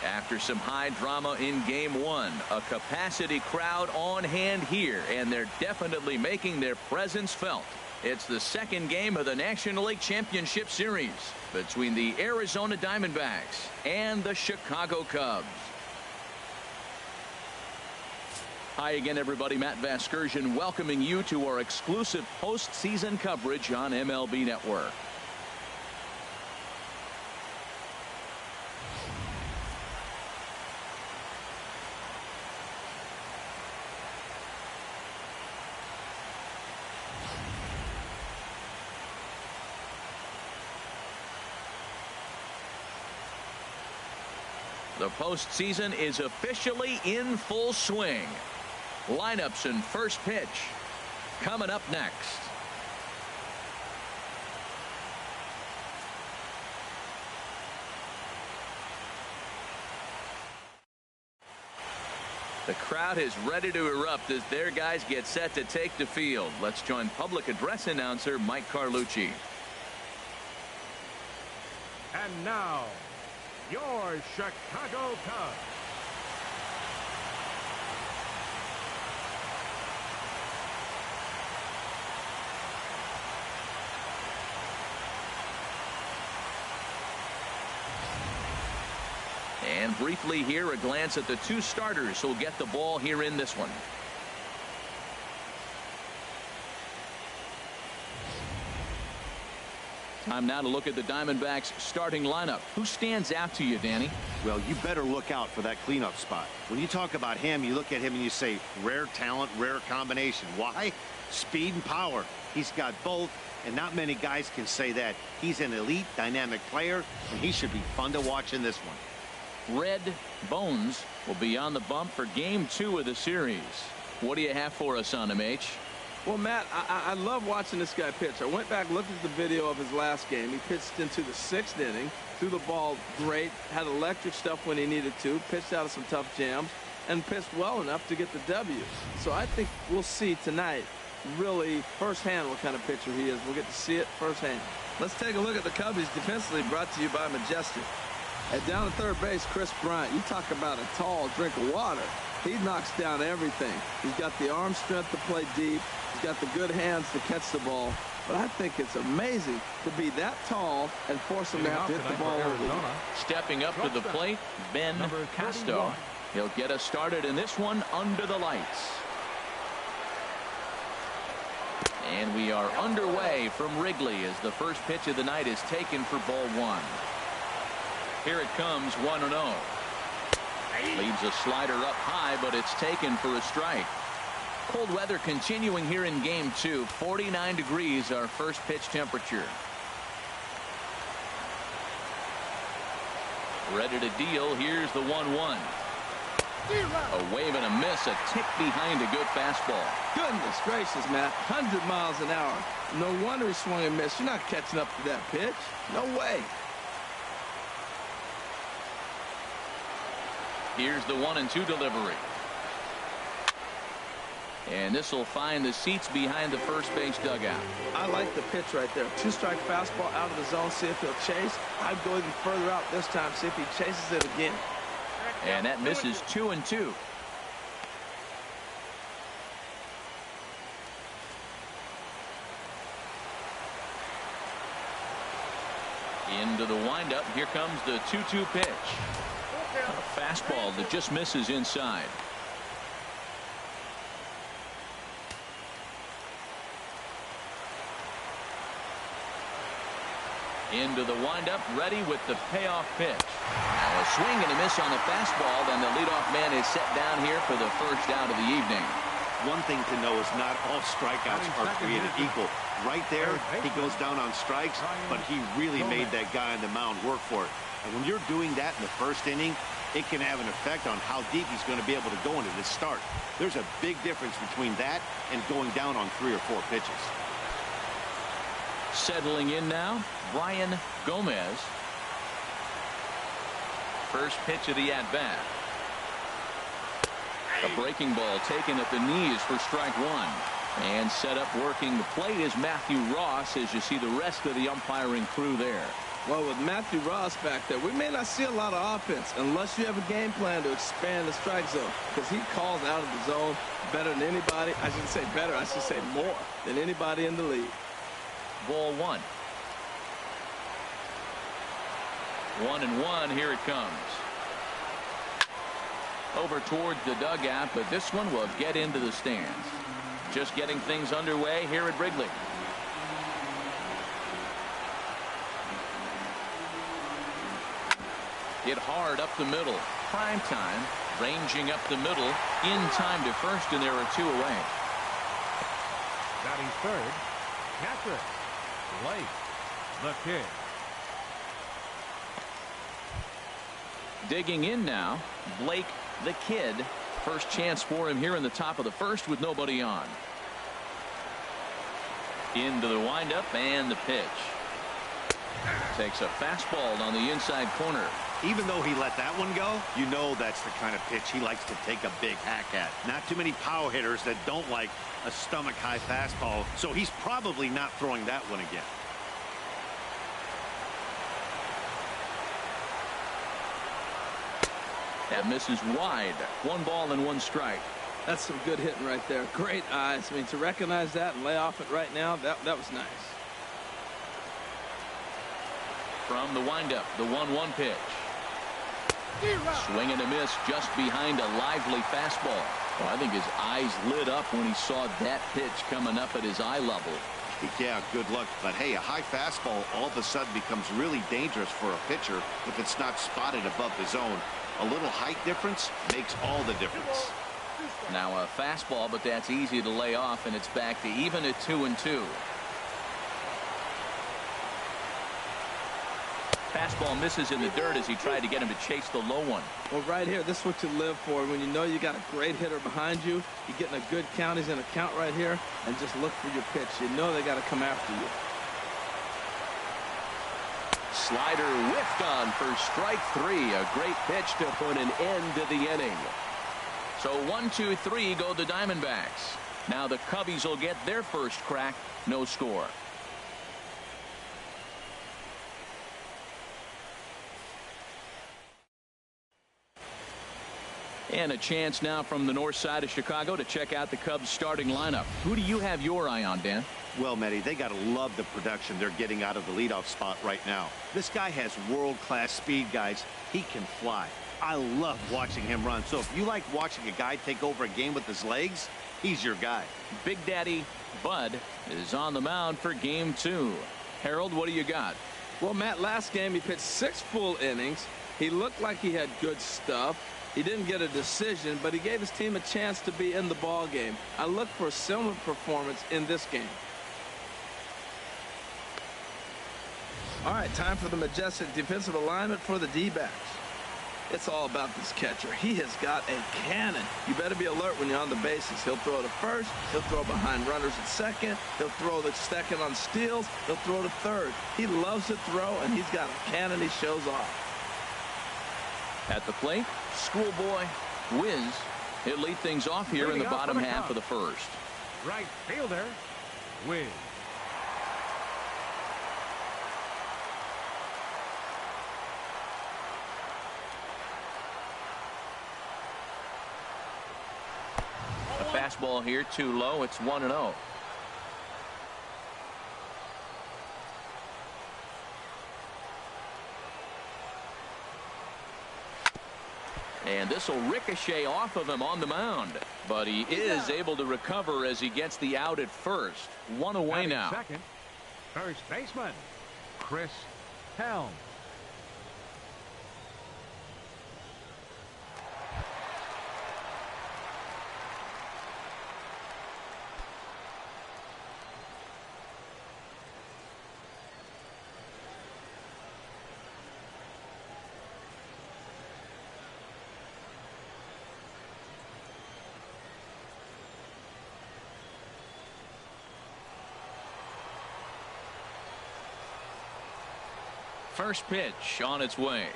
After some high drama in game one, a capacity crowd on hand here, and they're definitely making their presence felt. It's the second game of the National League Championship Series between the Arizona Diamondbacks and the Chicago Cubs. Hi again, everybody. Matt Vasgersian welcoming you to our exclusive postseason coverage on MLB Network. The postseason is officially in full swing. Lineups and first pitch coming up next. The crowd is ready to erupt as their guys get set to take the field. Let's join public address announcer Mike Carlucci. And now, your Chicago Cubs. And briefly here, a glance at the two starters who'll get the ball here in this one. Time now to look at the Diamondbacks starting lineup. Who stands out to you, Danny? Well, you better look out for that cleanup spot. When you talk about him, you look at him and you say rare talent, rare combination. Why? Speed and power. He's got both, and not many guys can say that. He's an elite, dynamic player, and he should be fun to watch in this one. Red Bones will be on the bump for game 2 of the series. What do you have for us on him, H? Well, Matt, I love watching this guy pitch. I went back, looked at the video of his last game. He pitched into the 6th inning, threw the ball great, had electric stuff when he needed to, pitched out of some tough jams, and pitched well enough to get the W. So I think we'll see tonight really firsthand what kind of pitcher he is. We'll get to see it firsthand. Let's take a look at the Cubbies defensively, brought to you by Majestic. At down at third base, Chris Bryant, you talk about a tall drink of water. He knocks down everything. He's got the arm strength to play deep. He's got the good hands to catch the ball. But I think it's amazing to be that tall and force him to have to hit the ball over. Stepping up to the plate, Ben Casto. He'll get us started in this one under the lights. And we are underway from Wrigley as the first pitch of the night is taken for ball 1. Here it comes, 1-0. Leaves a slider up high, but it's taken for a strike. Cold weather continuing here in game 2. 49 degrees our first pitch temperature. Ready to deal. Here's the 1-1. A wave and a miss, a tick behind a good fastball. Goodness gracious, Matt. 100 miles an hour. No wonder he swung and missed. You're not catching up to that pitch. No way. Here's the 1-2 delivery. And this will find the seats behind the first base dugout. I like the pitch right there. 2-strike fastball out of the zone. See if he'll chase. I'd go even further out this time. See if he chases it again. And that misses 2-2. Into the windup. Here comes the 2-2 pitch. A fastball that just misses inside. Into the windup, ready with the payoff pitch. Now a swing and a miss on the fastball. Then the leadoff man is set down here for the first out of the evening. One thing to know is not all strikeouts are created equal. Right there, he goes down on strikes, but he really made that guy on the mound work for it. And when you're doing that in the first inning, it can have an effect on how deep he's going to be able to go into this start. There's a big difference between that and going down on 3 or 4 pitches. Settling in now, Brian Gomez. First pitch of the at-bat. A breaking ball taken at the knees for strike 1. And set up working the plate is Matthew Ross as you see the rest of the umpiring crew there. Well, with Matthew Ross back there, we may not see a lot of offense unless you have a game plan to expand the strike zone, because he calls out of the zone better than anybody. I shouldn't say better, I should say more than anybody in the league. Ball one. 1-1. Here it comes. Over towards the dugout, but this one will get into the stands. Just getting things underway here at Wrigley. Hit hard up the middle. Prime time, ranging up the middle, in time to first, and there are two away. Batting third, catcher, Blake, the kid. Digging in now, Blake, the kid. First chance for him here in the top of the first with nobody on. Into the windup and the pitch. Takes a fastball on the inside corner. Even though he let that one go, you know that's the kind of pitch he likes to take a big hack at. Not too many power hitters that don't like a stomach-high fastball, so he's probably not throwing that one again. That misses wide. 1 ball and 1 strike. That's some good hitting right there. Great eyes. I mean, to recognize that and lay off it right now, that was nice. From the windup, the 1-1 pitch. Swing and a miss just behind a lively fastball. Well, I think his eyes lit up when he saw that pitch coming up at his eye level. Yeah, good luck. But hey, a high fastball all of a sudden becomes really dangerous for a pitcher if it's not spotted above the zone. A little height difference makes all the difference. Now a fastball, but that's easy to lay off, and it's back to even at 2-2. Fastball misses in the dirt as he tried to get him to chase the low one. Well, right here, this is what you live for. When you know you got a great hitter behind you, you're getting a good count. He's in a count right here, and just look for your pitch. You know they got to come after you. Slider whiffed on for strike 3. A great pitch to put an end to the inning. So 1-2-3 go the Diamondbacks. Now the Cubbies will get their first crack. No score. And a chance now from the north side of Chicago to check out the Cubs starting lineup. Who do you have your eye on, Dan? Well, Matty, they got to love the production they're getting out of the leadoff spot right now. This guy has world-class speed, guys. He can fly. I love watching him run. So if you like watching a guy take over a game with his legs, he's your guy. Big Daddy Bud is on the mound for game 2. Harold, what do you got? Well, Matt, last game he pitched 6 full innings. He looked like he had good stuff. He didn't get a decision, but he gave his team a chance to be in the ball game. I look for a similar performance in this game. All right, time for the majestic defensive alignment for the D-backs. It's all about this catcher. He has got a cannon. You better be alert when you're on the bases. He'll throw to first. He'll throw behind runners at second. He'll throw to second on steals. He'll throw to third. He loves to throw, and he's got a cannon he shows off. At the plate, Schoolboy Wiz. He'll lead things off here in the bottom half of the first. Right fielder, Wiz. A fastball here, too low. It's 1-0. And this will ricochet off of him on the mound. But he is able to recover as he gets the out at first. 1 away now. Second, first baseman, Chris Helm. First pitch on its way.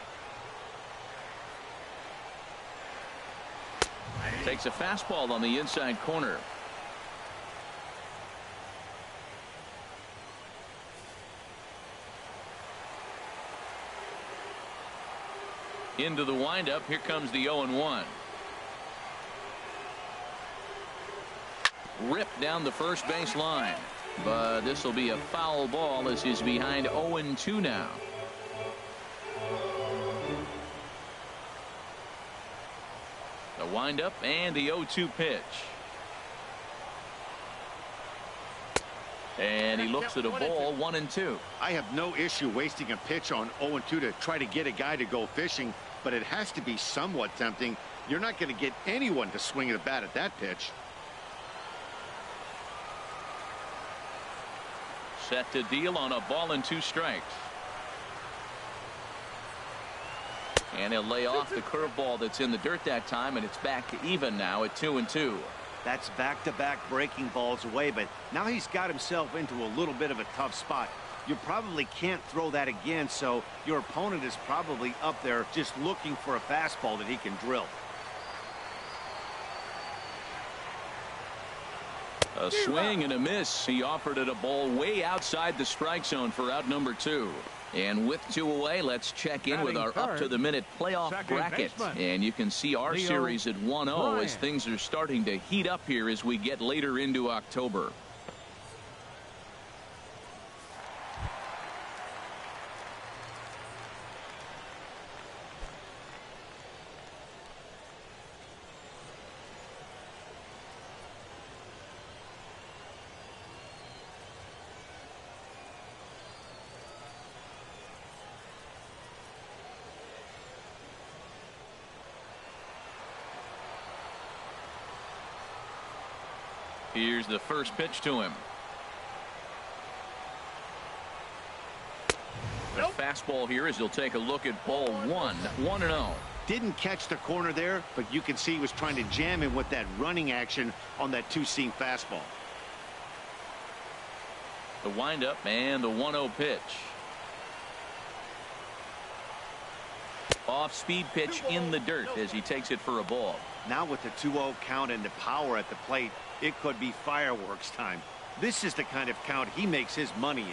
Takes a fastball on the inside corner. Into the windup. Here comes the 0-1. Ripped down the first base line. But this will be a foul ball as he's behind 0-2 now. The windup and the 0-2 pitch. And he looks at a ball, 1-2. I have no issue wasting a pitch on 0-2 to try to get a guy to go fishing, but it has to be somewhat tempting. You're not going to get anyone to swing at a bat at that pitch. Set to deal on a ball and 2 strikes. And he'll lay off the curveball that's in the dirt that time, and it's back to even now at 2-2. That's back-to-back breaking balls away, but now he's got himself into a little bit of a tough spot. You probably can't throw that again, so your opponent is probably up there just looking for a fastball that he can drill. A swing and a miss. He offered it a ball way outside the strike zone for out number 2. And with 2 away, let's check in with our up-to-the-minute playoff bracket. And you can see our series at 1-0 as things are starting to heat up here as we get later into October. Here's the first pitch to him. The fastball here as he'll take a look at ball 1, 1-0. Didn't catch the corner there, but you can see he was trying to jam him with that running action on that 2-seam fastball. The windup and the 1-0 pitch. Off-speed pitch in the dirt as he takes it for a ball. Now with the 2-0 count and the power at the plate, it could be fireworks time. This is the kind of count he makes his money in.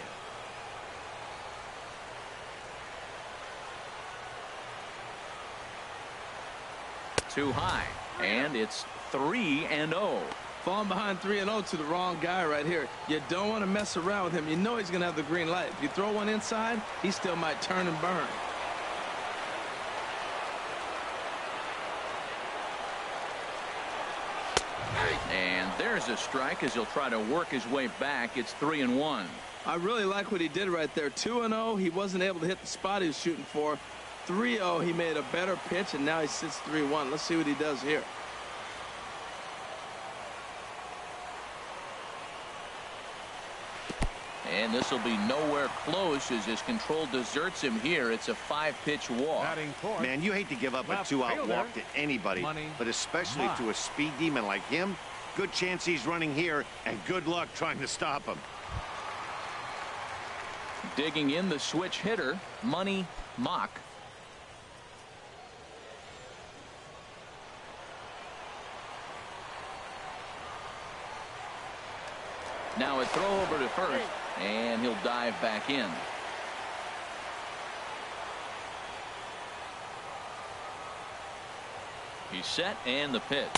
Too high, and it's 3-0. Falling behind 3-0 to the wrong guy right here. You don't want to mess around with him. You know he's going to have the green light. If you throw one inside, he still might turn and burn. And there's a strike as he'll try to work his way back. It's 3-1. I really like what he did right there. 2-0, he wasn't able to hit the spot he was shooting for. 3-0, he made a better pitch, and now he sits 3-1. Let's see what he does here. And this will be nowhere close as his control deserts him here. It's a 5-pitch walk. Man, you hate to give up a 2-out walk to anybody, but especially to a speed demon like him. Good chance he's running here, and good luck trying to stop him. Digging in the switch hitter, Money Mock. Now a throw over to first, and he'll dive back in. He's set, and the pitch.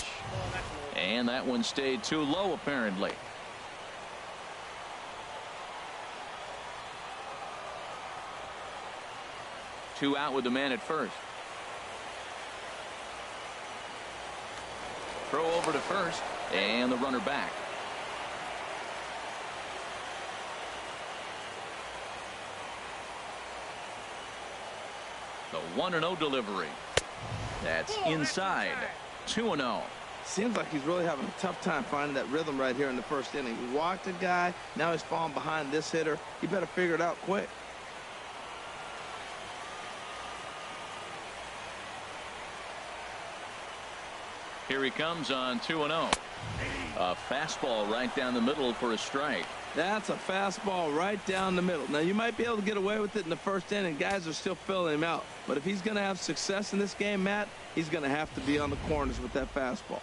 And that one stayed too low, apparently. Two out with the man at first. Throw over to first, and the runner back. The 1-0 delivery. That's inside. 2-0. Seems like he's really having a tough time finding that rhythm right here in the first inning. He walked a guy. Now he's falling behind this hitter. He better figure it out quick. Here he comes on 2-0. A fastball right down the middle for a strike. That's a fastball right down the middle. Now, you might be able to get away with it in the first inning. Guys are still filling him out. But if he's going to have success in this game, Matt, he's going to have to be on the corners with that fastball.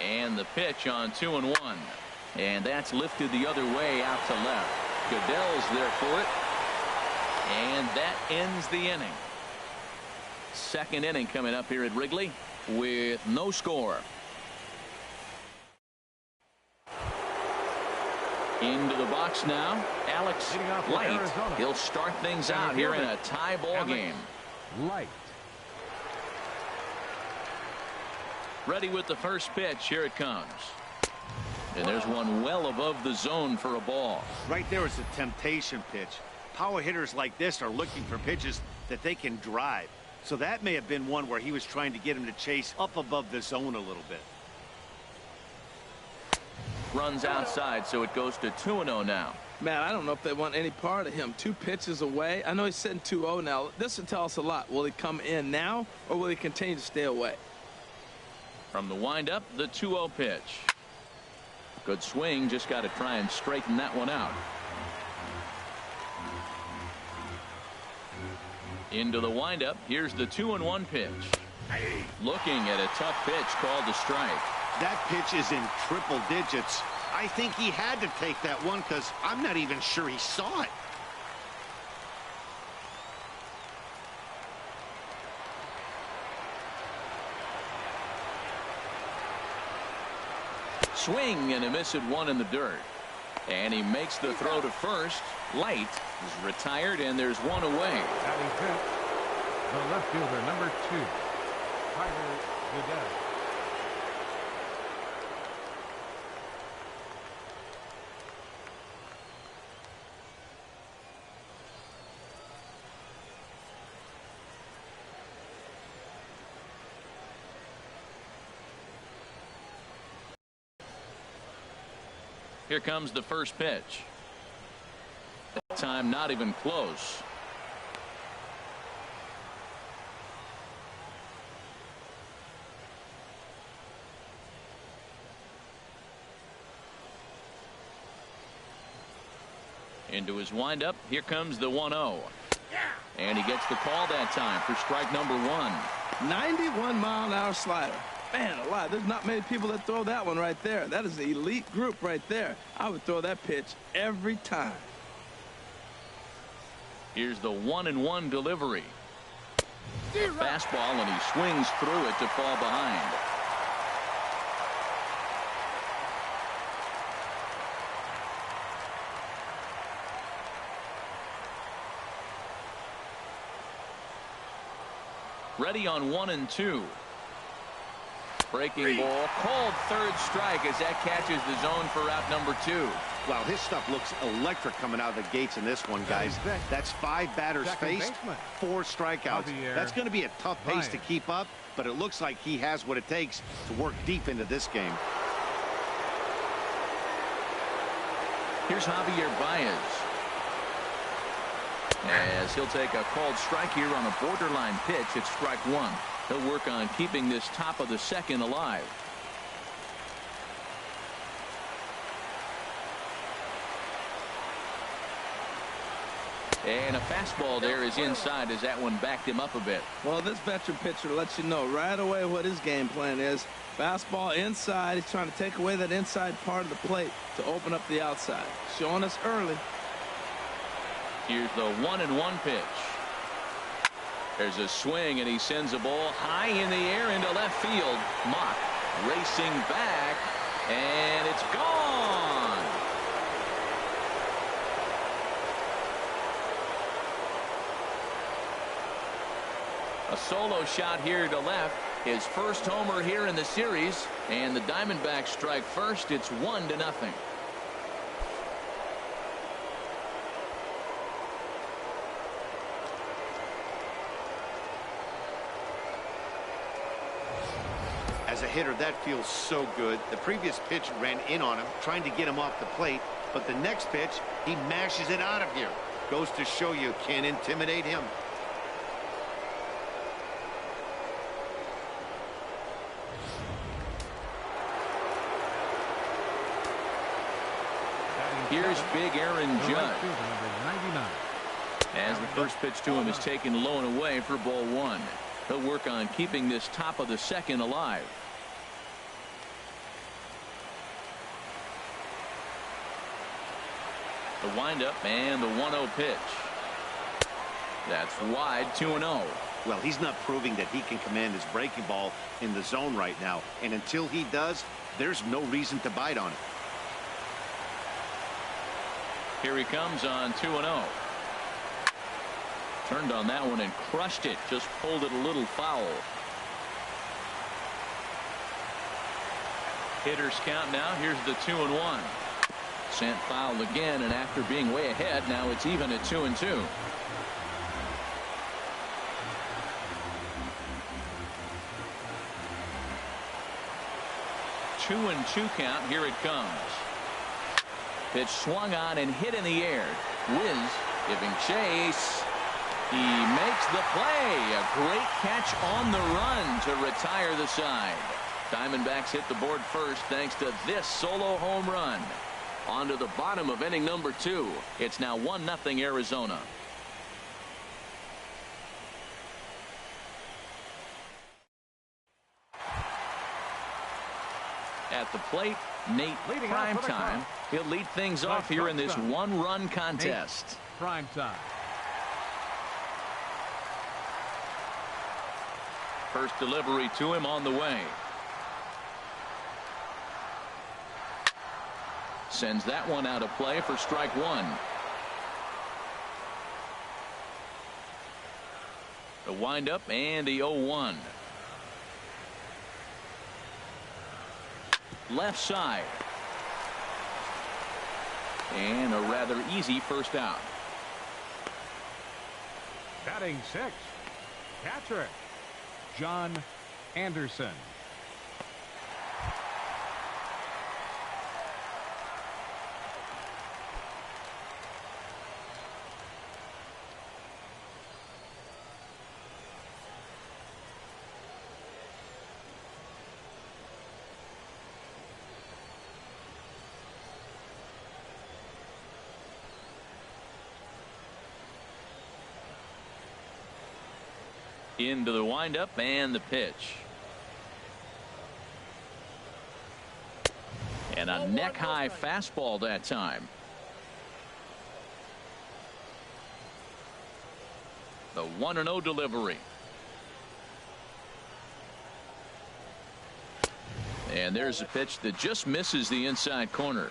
And the pitch on 2-1. And that's lifted the other way out to left. Goodell's there for it. And that ends the inning. Second inning coming up here at Wrigley with no score. Into the box now, Alex Light. He'll start things out here in a tie ball game. Light. Ready with the first pitch. Here it comes. And there's one well above the zone for a ball. Right there is a temptation pitch. Power hitters like this are looking for pitches that they can drive. So that may have been one where he was trying to get him to chase up above the zone a little bit. Runs outside, so it goes to 2-0 now. Man, I don't know if they want any part of him. 2 pitches away. I know he's sitting 2-0 now. This will tell us a lot. Will he come in now, or will he continue to stay away? From the windup, the 2-0 pitch. Good swing. Just got to try and straighten that one out. Into the windup. Here's the 2-1 pitch. Looking at a tough pitch called a strike. That pitch is in triple digits. I think he had to take that one because I'm not even sure he saw it. Swing and a miss at one in the dirt. And he makes the throw to first. Light is retired, and there's one away. Batting fifth, the left fielder, number 2, Tyler Goodell. Here comes the first pitch. That time not even close. Into his windup. Here comes the 1-0. And he gets the call that time for strike number 1. 91-mile-an-hour slider. Man alive, there's not many people that throw that one right there. That is the elite group right there. I would throw that pitch every time. Here's the 1-1 delivery. Fastball, and he swings through it to fall behind. Ready on 1-2. Breaking ball, called third strike as that catches the zone for out number 2. Wow, his stuff looks electric coming out of the gates in this one, guys. That's 5 batters faced, 4 strikeouts. That's going to be a tough pace to keep up, but it looks like he has what it takes to work deep into this game. Here's Javier Baez. As he'll take a called strike here on a borderline pitch at strike 1. He'll work on keeping this top of the second alive. And a fastball there is inside as that one backed him up a bit. Well, this veteran pitcher lets you know right away what his game plan is. Fastball inside. He's trying to take away that inside part of the plate to open up the outside. Showing us early. Here's the 1-1 pitch. There's a swing, and he sends a ball high in the air into left field. Mock racing back, and it's gone. A solo shot here to left. His first homer here in the series, and the Diamondbacks strike first. It's 1-0. As a hitter, that feels so good. The previous pitch ran in on him, trying to get him off the plate. But the next pitch, he mashes it out of here. Goes to show you can't intimidate him. Here's big Aaron Judge. As the first pitch to him is taken low and away for ball 1. He'll work on keeping this top of the second alive. The windup and the 1-0 pitch. That's wide, 2-0. Well, he's not proving that he can command his breaking ball in the zone right now. And until he does, there's no reason to bite on it. Here he comes on 2-0. Turned on that one and crushed it. Just pulled it a little foul. Hitters count now. Here's the 2-1. Sent foul again, and after being way ahead, now it's even at 2-2. 2-2 count. Here it comes. Pitch swung on and hit in the air. Wiz giving chase. He makes the play. A great catch on the run to retire the side. Diamondbacks hit the board first thanks to this solo home run. On to the bottom of inning number 2. It's now 1-0 Arizona. At the plate, Nate Primetime. He'll lead things off here in this one-run contest. Primetime. First delivery to him on the way. Sends that one out of play for strike 1. The windup and the 0-1. Left side. And a rather easy first out. Batting 6. Catcher, John Anderson. Into the windup and the pitch. And a neck-high fastball that time. The 1-0 delivery. And there's a pitch that just misses the inside corner.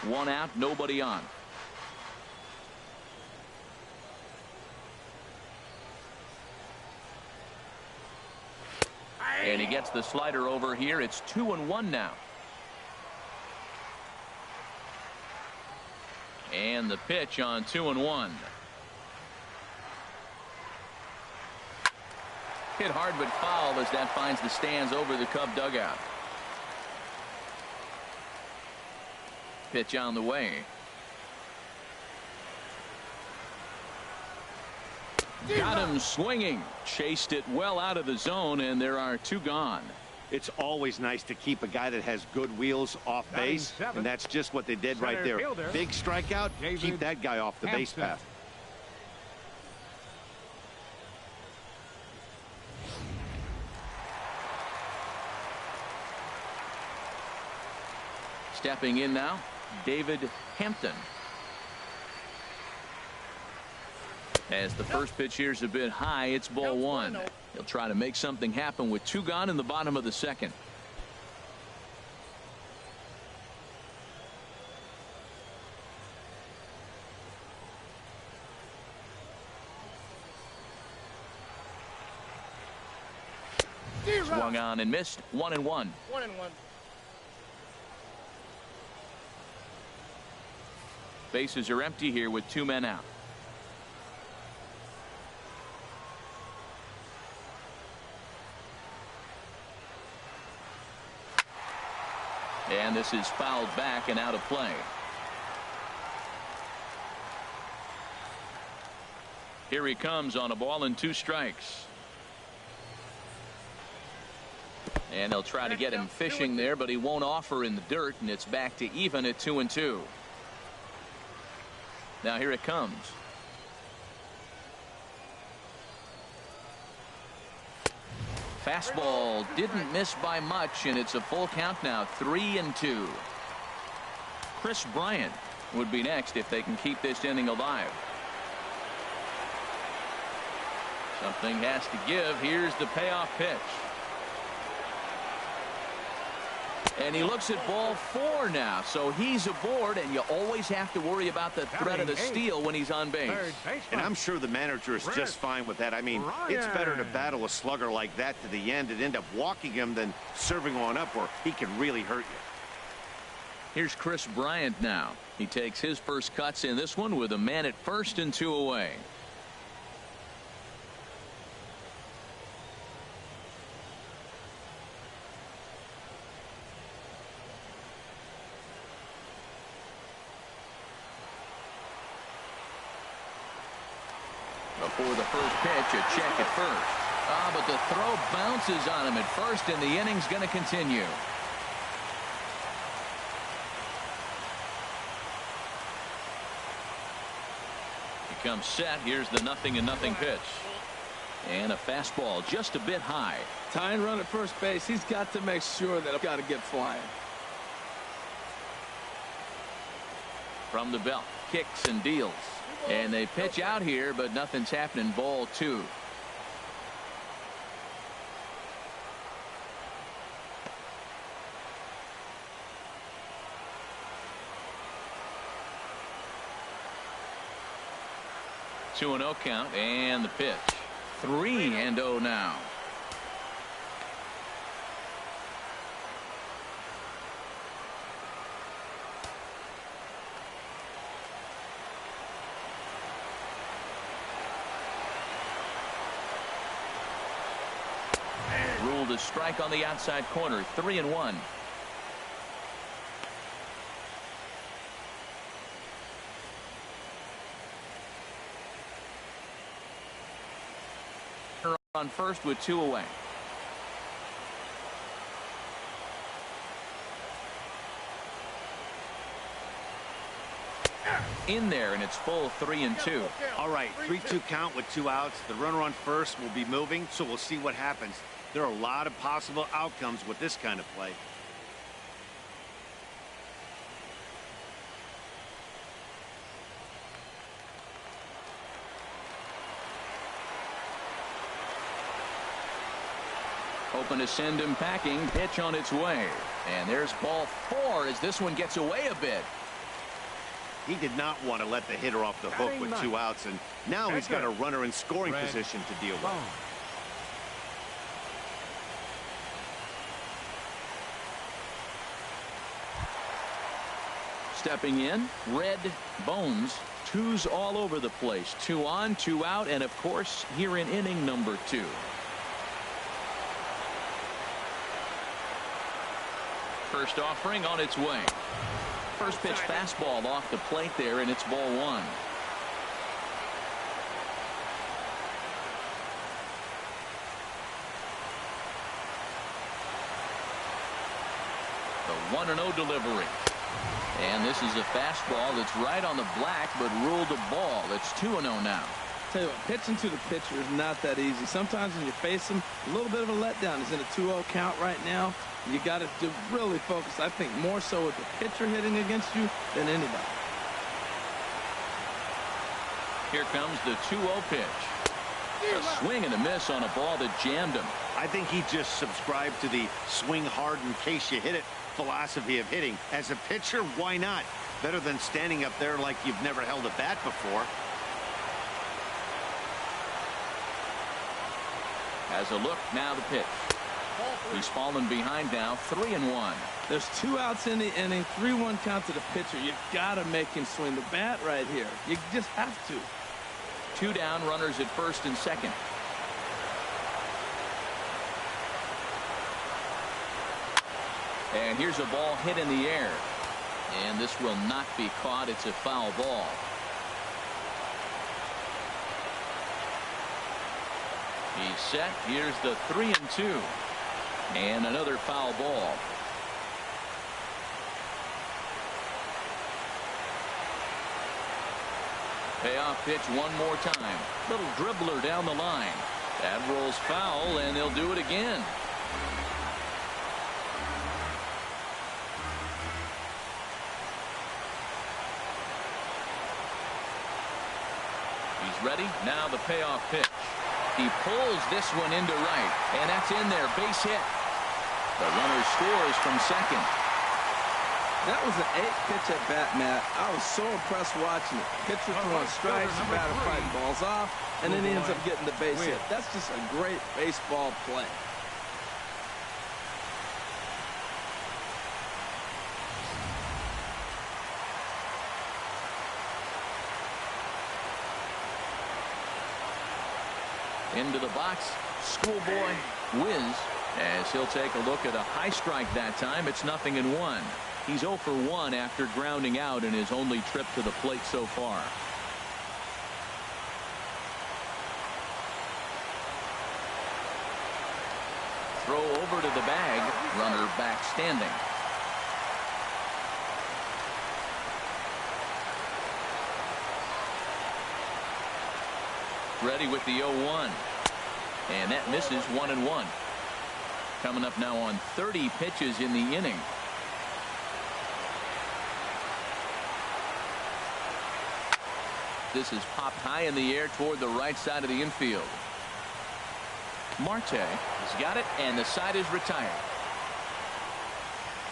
1 out, nobody on. And he gets the slider over here. It's 2-1 now. And the pitch on 2-1. Hit hard but foul as that finds the stands over the Cub dugout. Pitch on the way. Got him swinging. Chased it well out of the zone, and there are 2 gone. It's always nice to keep a guy that has good wheels off base, and that's just what they did right there. Big strikeout. Keep that guy off the base path. Stepping in now, David Hampton. As the first pitch here's a bit high, it's ball 1. He'll try to make something happen with 2 gone in the bottom of the second. Swung on and missed. 1-1. 1-1. Bases are empty here with 2 men out. And this is fouled back and out of play. Here he comes on a ball and 2 strikes. And they'll try to get him fishing there, but he won't offer in the dirt, and it's back to even at 2-2. Now here it comes. Fastball didn't miss by much, and it's a full count now, 3-2. Chris Bryant would be next if they can keep this inning alive. Something has to give. Here's the payoff pitch. And he looks at ball 4 now, so he's aboard, and you always have to worry about the threat of the steal when he's on base. And I'm sure the manager is just fine with that. I mean, it's better to battle a slugger like that to the end and end up walking him than serving one up where he can really hurt you. Here's Chris Bryant now. He takes his first cuts in this one with a man at first and 2 away. Before the first pitch, a check at first. But the throw bounces on him at first, and the inning's going to continue. He comes set. Here's the 0-0 pitch. And a fastball just a bit high. Tying run at first base. He's got to make sure that I've got to get flying. From the belt, kicks and deals. And they pitch out here, but nothing's happening. Ball 2. Two and 0 count, and the pitch. 3-0 now. Ruled a strike on the outside corner. 3-1. On first with 2 away. In there, and it's full 3-2. All right, 3-2 count with 2 outs. The runner on first will be moving, so we'll see what happens. There are a lot of possible outcomes with this kind of play. Open to send him packing. Pitch on its way. And there's ball 4 as this one gets away a bit. He did not want to let the hitter off the hook with 2 outs, and now he's got a runner in scoring position to deal with. Stepping in, Red Bones. 2s all over the place. 2 on, 2 out, and of course here in inning number 2. First offering on its way. First pitch fastball off the plate there, and it's ball 1. The 1-0 delivery. And this is a fastball that's right on the black, but ruled a ball. It's 2-0 now. Tell you what, pitching to the pitcher is not that easy. Sometimes when you face him, a little bit of a letdown. He's in a 2-0 count right now. You got to really focus, I think, more so with the pitcher hitting against you than anybody. Here comes the 2-0 pitch. A swing and a miss on a ball that jammed him. I think he just subscribed to the swing hard in case you hit it philosophy of hitting. As a pitcher, why not? Better than standing up there like you've never held a bat before. As a look, now the pitch. He's fallen behind now, 3-1. There's 2 outs in the inning, 3-1 count to the pitcher. You got to make him swing the bat right here. You just have to. 2 down, runners at first and second. And here's a ball hit in the air. And this will not be caught. It's a foul ball. He's set. Here's the 3-2. And another foul ball. Payoff pitch one more time. Little dribbler down the line. That rolls foul, and they'll do it again. He's ready. Now the payoff pitch. He pulls this one into right, and that's in there. Base hit. The runner scores from second. That was an 8-pitch at bat, Matt. I was so impressed watching it. Pitcher throwing strikes, the batter fighting balls off, and then he ends up getting the base hit. That's just a great baseball play. Into the box, Schoolboy Wiz, as he'll take a look at a high strike that time. It's 0-1. He's 0 for 1 after grounding out in his only trip to the plate so far. Throw over to the bag, runner back standing. Ready with the 0-1. And that misses 1-1. Coming up now on 30 pitches in the inning. This is popped high in the air toward the right side of the infield. Marte has got it, and the side is retired.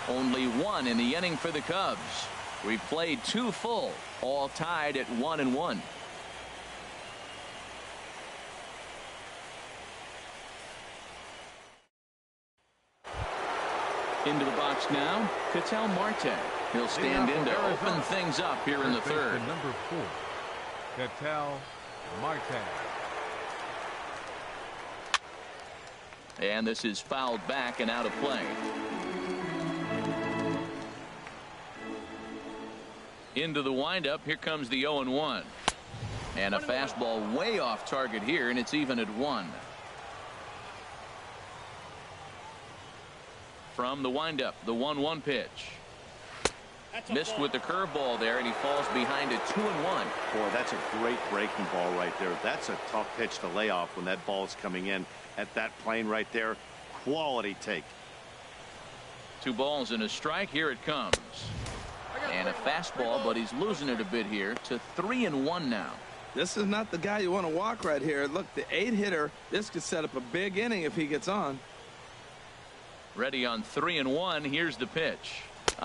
Only one in the inning for the Cubs. We've played 2 full, all tied at 1-1. Into the box now, Ketel Marte. He'll stand in to open things up here in the third. Number 4, Ketel Marte. And this is fouled back and out of play. Into the windup. Here comes the 0-1. And a fastball way off target here, and it's even at 1. From the windup, the 1-1 pitch. Missed with the curveball there, and he falls behind a 2-1. Boy, that's a great breaking ball right there. That's a tough pitch to lay off when that ball is coming in at that plane right there. Quality take. 2 balls and a strike. Here it comes. And a fastball, but he's losing it a bit here to 3-1 now. This is not the guy you want to walk right here. Look, the 8-hitter, this could set up a big inning if he gets on. Ready on 3-1. Here's the pitch.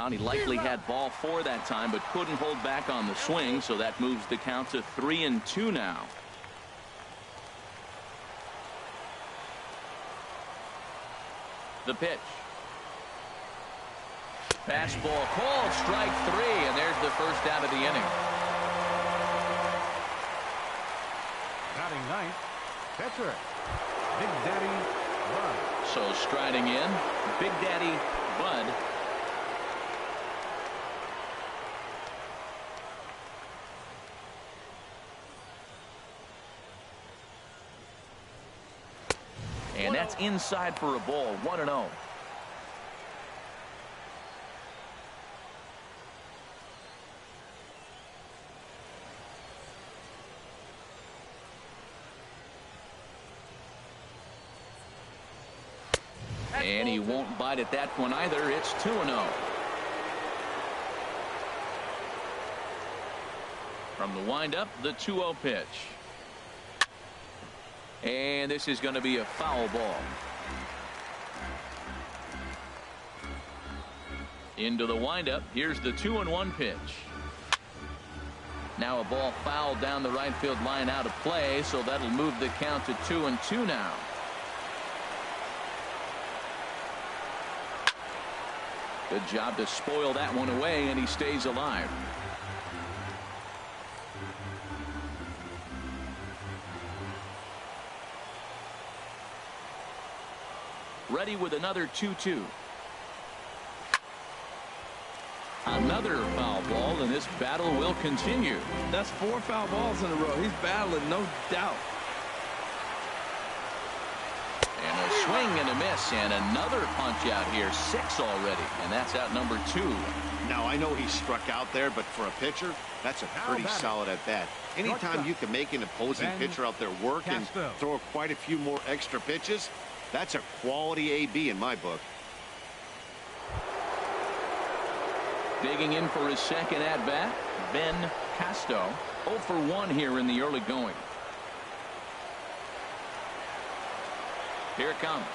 He likely had ball 4 that time, but couldn't hold back on the swing, so that moves the count to 3-2 now. The pitch. Fastball called, strike 3, and there's the first out of the inning. Batting ninth, catcher, Big Daddy Bud. So striding in, Big Daddy Bud. And that's inside for a ball. 1-0. And he won't bite at that one either. It's 2-0. From the windup, the 2-0 pitch. And this is going to be a foul ball. Into the windup. Here's the 2-1 pitch. Now a ball fouled down the right field line out of play, so that'll move the count to 2-2 now. Good job to spoil that one away, and he stays alive. Ready with another 2-2. Another foul ball, and this battle will continue. That's 4 foul balls in a row. He's battling, no doubt. And a swing and a miss, and another punch out here. 6 already, and that's out number 2. Now, I know he struck out there, but for a pitcher, that's a pretty solid at bat. Anytime you can make an opposing pitcher out there work and throw quite a few more extra pitches, that's a quality AB in my book. Digging in for his second at bat, Ben Casto. 0 for 1 here in the early going. Here it comes.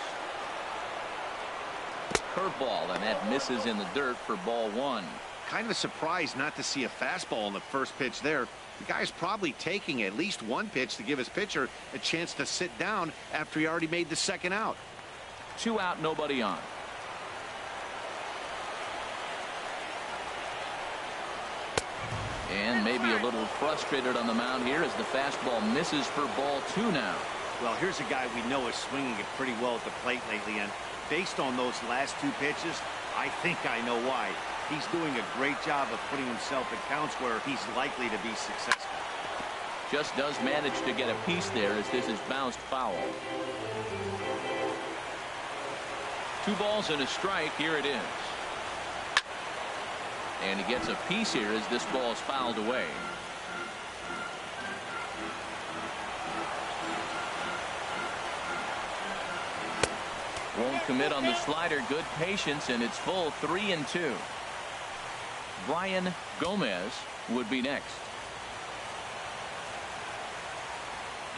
Curveball, and that misses in the dirt for ball 1. Kind of a surprise not to see a fastball on the first pitch there. The guy's probably taking at least one pitch to give his pitcher a chance to sit down after he already made the second out. 2 out, nobody on. And maybe a little frustrated on the mound here as the fastball misses for ball 2 now. Well, here's a guy we know is swinging it pretty well at the plate lately, and based on those last 2 pitches, I think I know why. He's doing a great job of putting himself in counts where he's likely to be successful. Just does manage to get a piece there as this is bounced foul. 2 balls and a strike. Here it is. And he gets a piece here as this ball is fouled away. Won't commit on the slider. Good patience, and it's full 3-2. Brian Gomez would be next.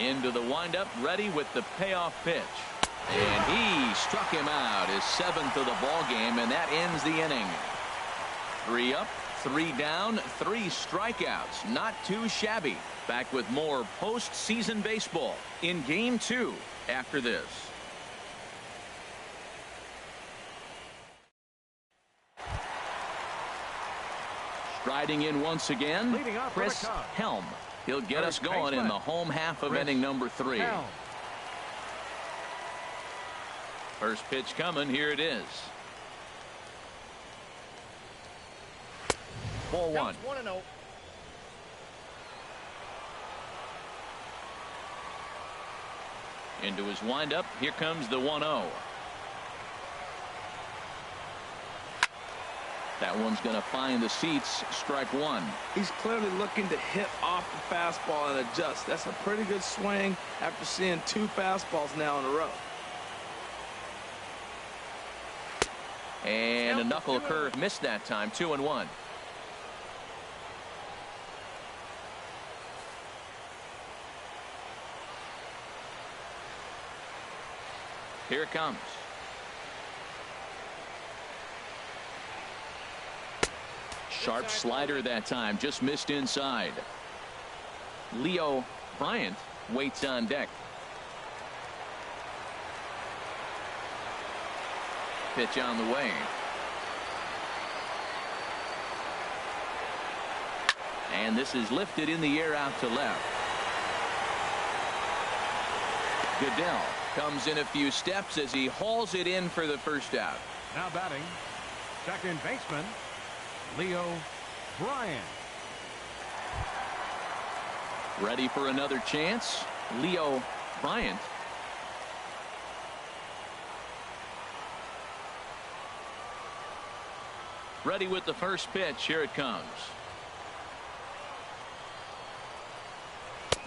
Into the windup, ready with the payoff pitch. And he struck him out, his 7th of the ball game, and that ends the inning. 3 up, 3 down, 3 strikeouts. Not too shabby. Back with more postseason baseball in game 2 after this. Striding in once again, Chris Helm. He'll get us going in the home half of inning number 3. First pitch coming. Here it is. Ball 1. 1-0. Into his windup. Here comes the 1-0. That one's going to find the seats. Strike 1. He's clearly looking to hit off the fastball and adjust. That's a pretty good swing after seeing 2 fastballs now in a row. And a knuckle curve missed that time. 2-1. Here it comes. Sharp slider that time, just missed inside. Leo Bryant waits on deck. Pitch on the way. And this is lifted in the air out to left. Goodell comes in a few steps as he hauls it in for the first out. Now batting, second baseman, Leo Bryant. Ready for another chance. Leo Bryant. Ready with the first pitch. Here it comes.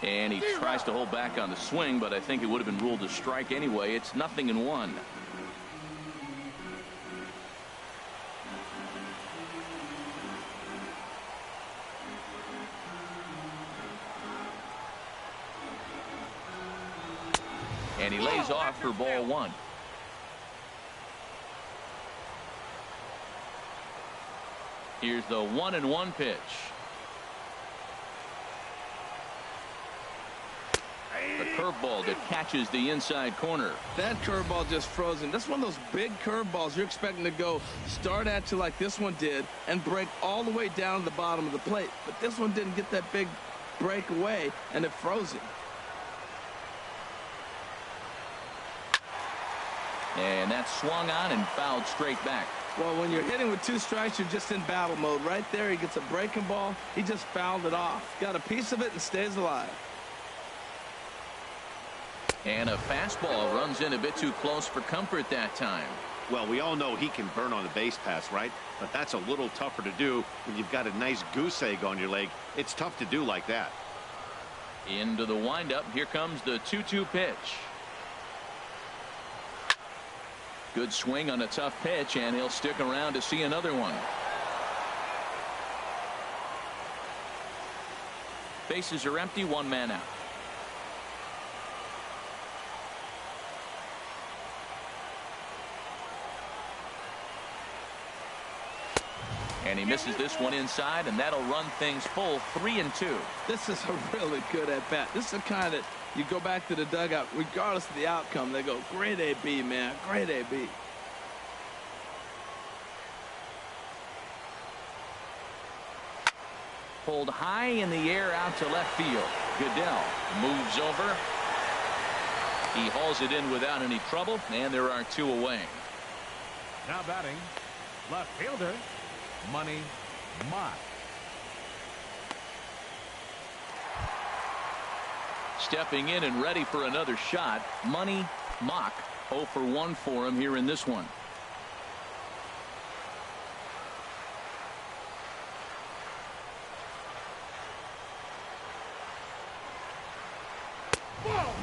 And he tries to hold back on the swing, but I think it would have been ruled a strike anyway. It's 0-1. And he lays off for ball 1. Here's the 1-1 pitch. The curveball that catches the inside corner. That curveball just froze him. That's one of those big curveballs you're expecting to go start at you like this one did and break all the way down to the bottom of the plate. But this one didn't get that big break away, and it froze him. And that swung on and fouled straight back. Well, when you're hitting with 2 strikes, you're just in battle mode. Right there, he gets a breaking ball. He just fouled it off. Got a piece of it and stays alive. And a fastball runs in a bit too close for comfort that time. Well, we all know he can burn on the base pass, right? But that's a little tougher to do when you've got a nice goose egg on your leg. It's tough to do like that. Into the windup. Here comes the 2-2 pitch. Good swing on a tough pitch, and he'll stick around to see another one. Bases are empty, one man out. And he misses this one inside, and that'll run things full 3-2. This is a really good at-bat. This is the kind that you go back to the dugout, regardless of the outcome, they go, great AB, man, great AB. Pulled high in the air out to left field. Goodell moves over. He hauls it in without any trouble, and there are two away. Now batting, left fielder, Money Mock. Stepping in and ready for another shot, Money Mock. 0 for 1 for him here in this one.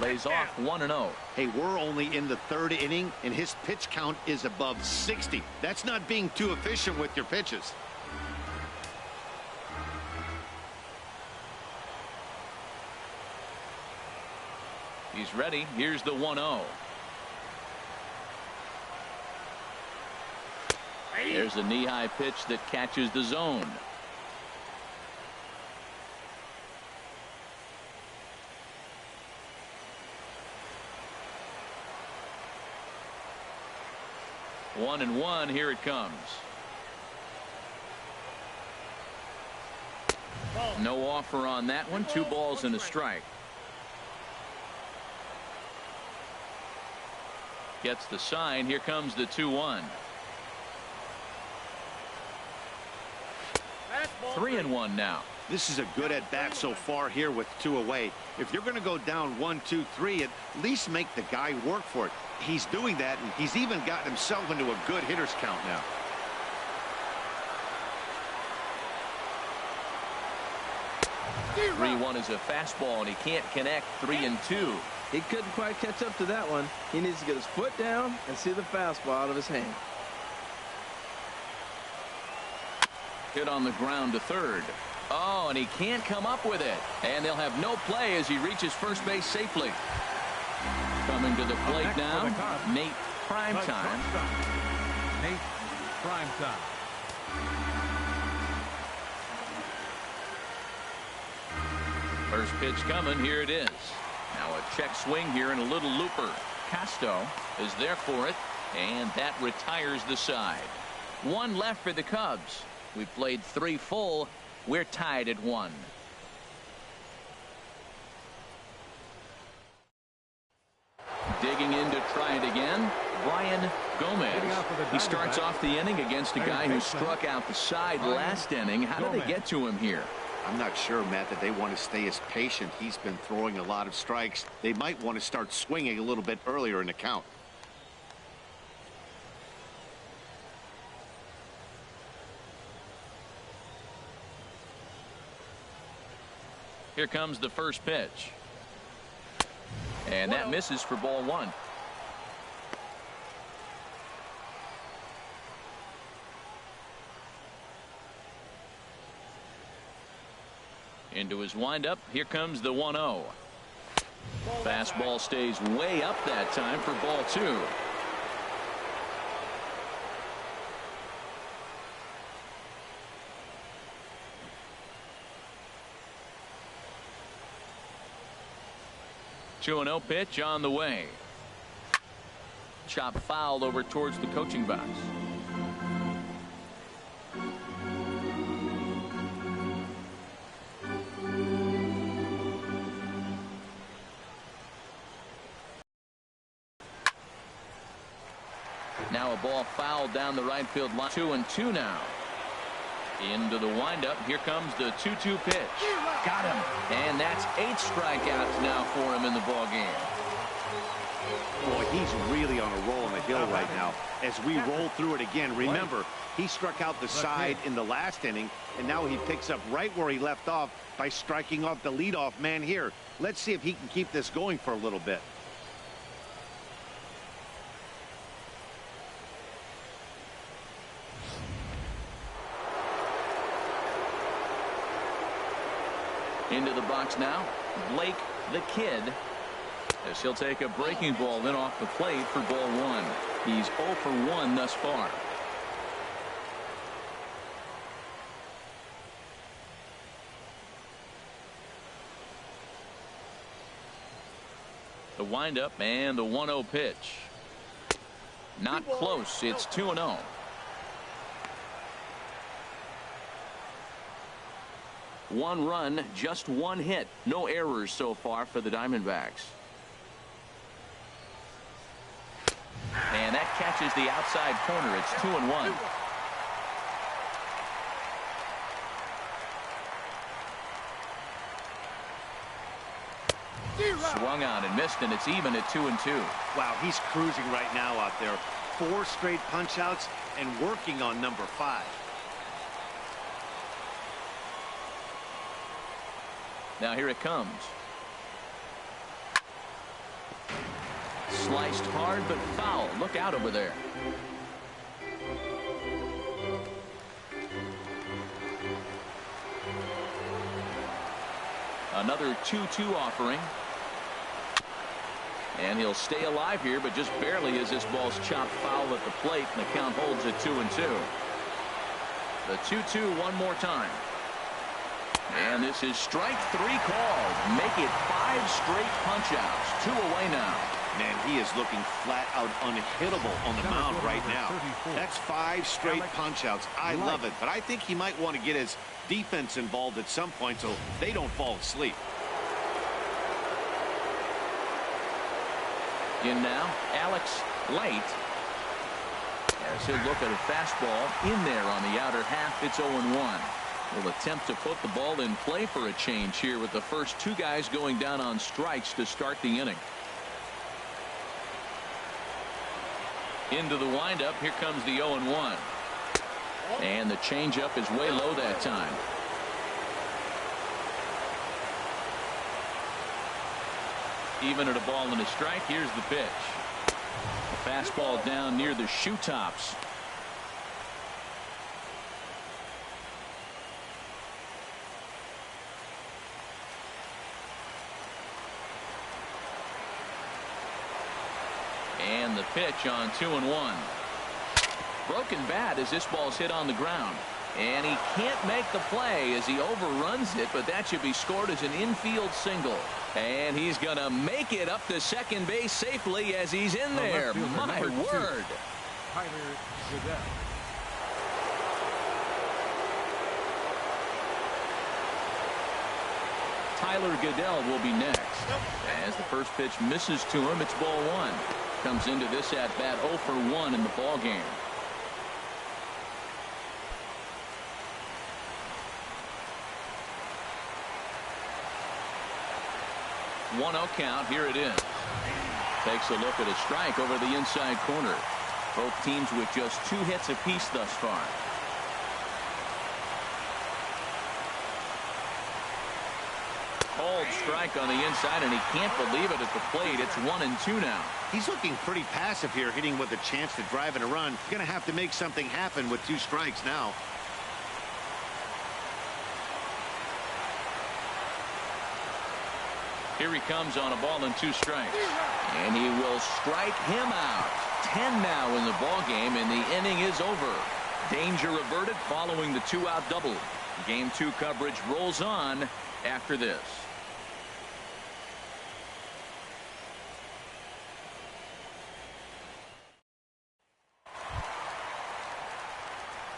Lays off 1-0. Hey, we're only in the third inning, and his pitch count is above 60. That's not being too efficient with your pitches. He's ready. Here's the 1-0. There's a knee-high pitch that catches the zone. One and one. Here it comes. No offer on that one. 2 balls and a strike. Gets the sign. Here comes the 2-1. 3-1 now. This is a good at bat so far here with 2 away. If you're going to go down 1, 2, 3, at least make the guy work for it. He's doing that, and he's even gotten himself into a good hitter's count now. The 3-1 is a fastball, and he can't connect. 3-2. He couldn't quite catch up to that one. He needs to get his foot down and see the fastball out of his hand. Hit on the ground to third. Oh, and he can't come up with it. And they'll have no play as he reaches first base safely. Coming to the plate now, Nate Primetime. Nate Primetime. First pitch coming. Here it is. Now a check swing here and a little looper. Casto is there for it, and that retires the side. 1 left for the Cubs. We played 3 full. We're tied at 1. Digging in to try it again, Brian Gomez. He starts off the inning against a guy who struck out the side last inning. How did they get to him here? I'm not sure, Matt, that they want to stay as patient. He's been throwing a lot of strikes. They might want to start swinging a little bit earlier in the count. Here comes the first pitch. And that misses for ball 1. Into his windup. Here comes the 1-0. Fastball stays way up that time for ball 2. Two 2-0 pitch on the way. Chop fouled over towards the coaching box. Now a ball fouled down the right field line. 2-2 now. Into the windup. Here comes the 2-2 pitch. Got him. And that's 8 strikeouts now for him in the ball game. Boy, he's really on a roll on the hill right now. As we roll through it again, remember, he struck out the side in the last inning, and now he picks up right where he left off by striking off the leadoff man here. Let's see if he can keep this going for a little bit. Into the box now, Blake the Kid, as he'll take a breaking ball in off the plate for ball one. He's 0 for 1 thus far. The windup and the 1-0 pitch. Not close. It's 2-0. One run, just one hit. No errors so far for the Diamondbacks. And that catches the outside corner. It's 2-1. Swung on and missed, and it's even at 2-2. Wow, he's cruising right now out there. 4 straight punch outs and working on number 5. Now here it comes. Sliced hard but foul. Look out over there. Another 2-2 offering. And he'll stay alive here, but just barely as this ball's chopped foul at the plate, and the count holds at 2-2. The 2-2 one more time. And this is strike 3 called. Make it 5 straight punch-outs. 2 away now. Man, he is looking flat out unhittable on the mound right now. That's 5 straight punch-outs. I love it, but I think he might want to get his defense involved at some point so they don't fall asleep. In now, Alex Light. As he'll look at a fastball in there on the outer half. It's 0-1. Will attempt to put the ball in play for a change here with the first 2 guys going down on strikes to start the inning. Into the windup. Here comes the 0-1. And the changeup is way low that time. Even at a ball and a strike. Here's the pitch. A fastball down near the shoe tops. And the pitch on 2-1. Broken bat as this ball's hit on the ground. And he can't make the play as he overruns it, but that should be scored as an infield single. And he's going to make it up to second base safely as he's in there. My word. Tyler Goodell will be next. As the first pitch misses to him, it's ball 1. Comes into this at bat 0 for 1 in the ball game. One 0 count. Here it is. Takes a look at a strike over the inside corner. Both teams with just 2 hits apiece thus far. Cold strike on the inside, and he can't believe it at the plate. It's 1-2 now. He's looking pretty passive here, hitting with a chance to drive and a run. Going to have to make something happen with 2 strikes now. Here he comes on a ball and 2 strikes. And he will strike him out. 10 now in the ball game, and the inning is over. Danger averted following the 2-out double. Game 2 coverage rolls on after this.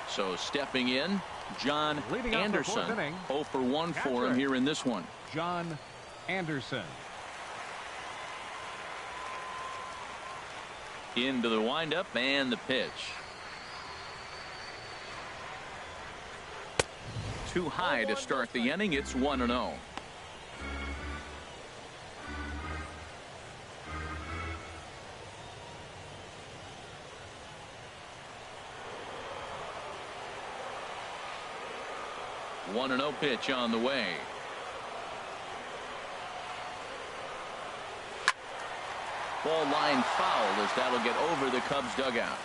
So stepping in, John Anderson. 0 for 1 for him here in this one. John Anderson. Into the windup and the pitch. Too high to start the inning. It's 1-0. One 1-0 pitch on the way. Ball line foul as that'll get over the Cubs dugout.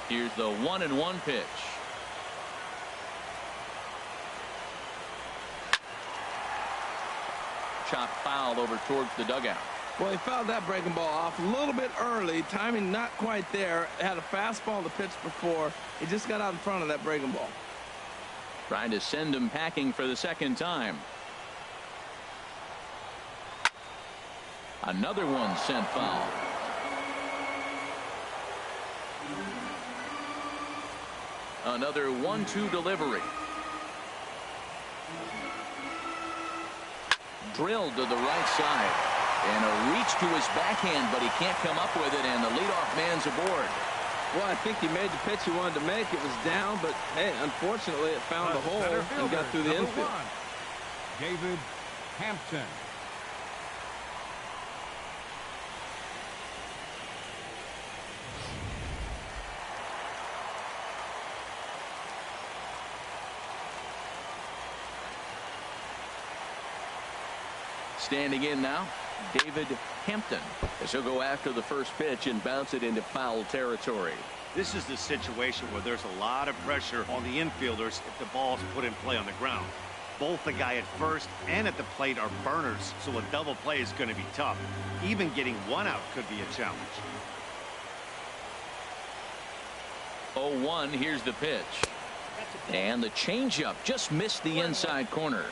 Here's the 1-1 pitch. Chop foul over towards the dugout. Well, he fouled that breaking ball off a little bit early. Timing not quite there. Had a fastball to pitch before. He just got out in front of that breaking ball. Trying to send him packing for the second time. Another one sent foul. Another 1-2 delivery. Drilled to the right side. And a reach to his backhand, but he can't come up with it, and the leadoff man's aboard. Well, I think he made the pitch he wanted to make. It was down, but, hey, unfortunately, it found the hole and got through the infield. David Hampton. Standing in now, David Hampton, as he'll go after the first pitch and bounce it into foul territory. This is the situation where there's a lot of pressure on the infielders if the ball's put in play on the ground. Both the guy at first and at the plate are burners, so a double play is going to be tough. Even getting one out could be a challenge. 0-1, here's the pitch. And the changeup just missed the inside corner.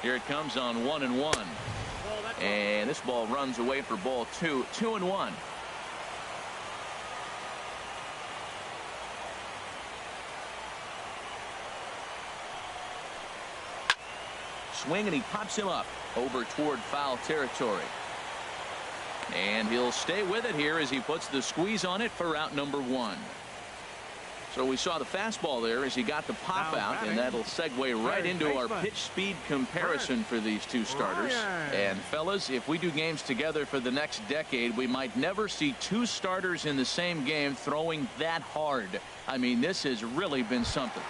Here it comes on 1-1. And this ball runs away for ball 2. 2-1. Swing, and he pops him up over toward foul territory. And he'll stay with it here as he puts the squeeze on it for out number 1. So we saw the fastball there as he got the pop out, and that'll segue right into our pitch speed comparison for these two starters. And fellas, if we do games together for the next decade, we might never see two starters in the same game throwing that hard. I mean, this has really been something.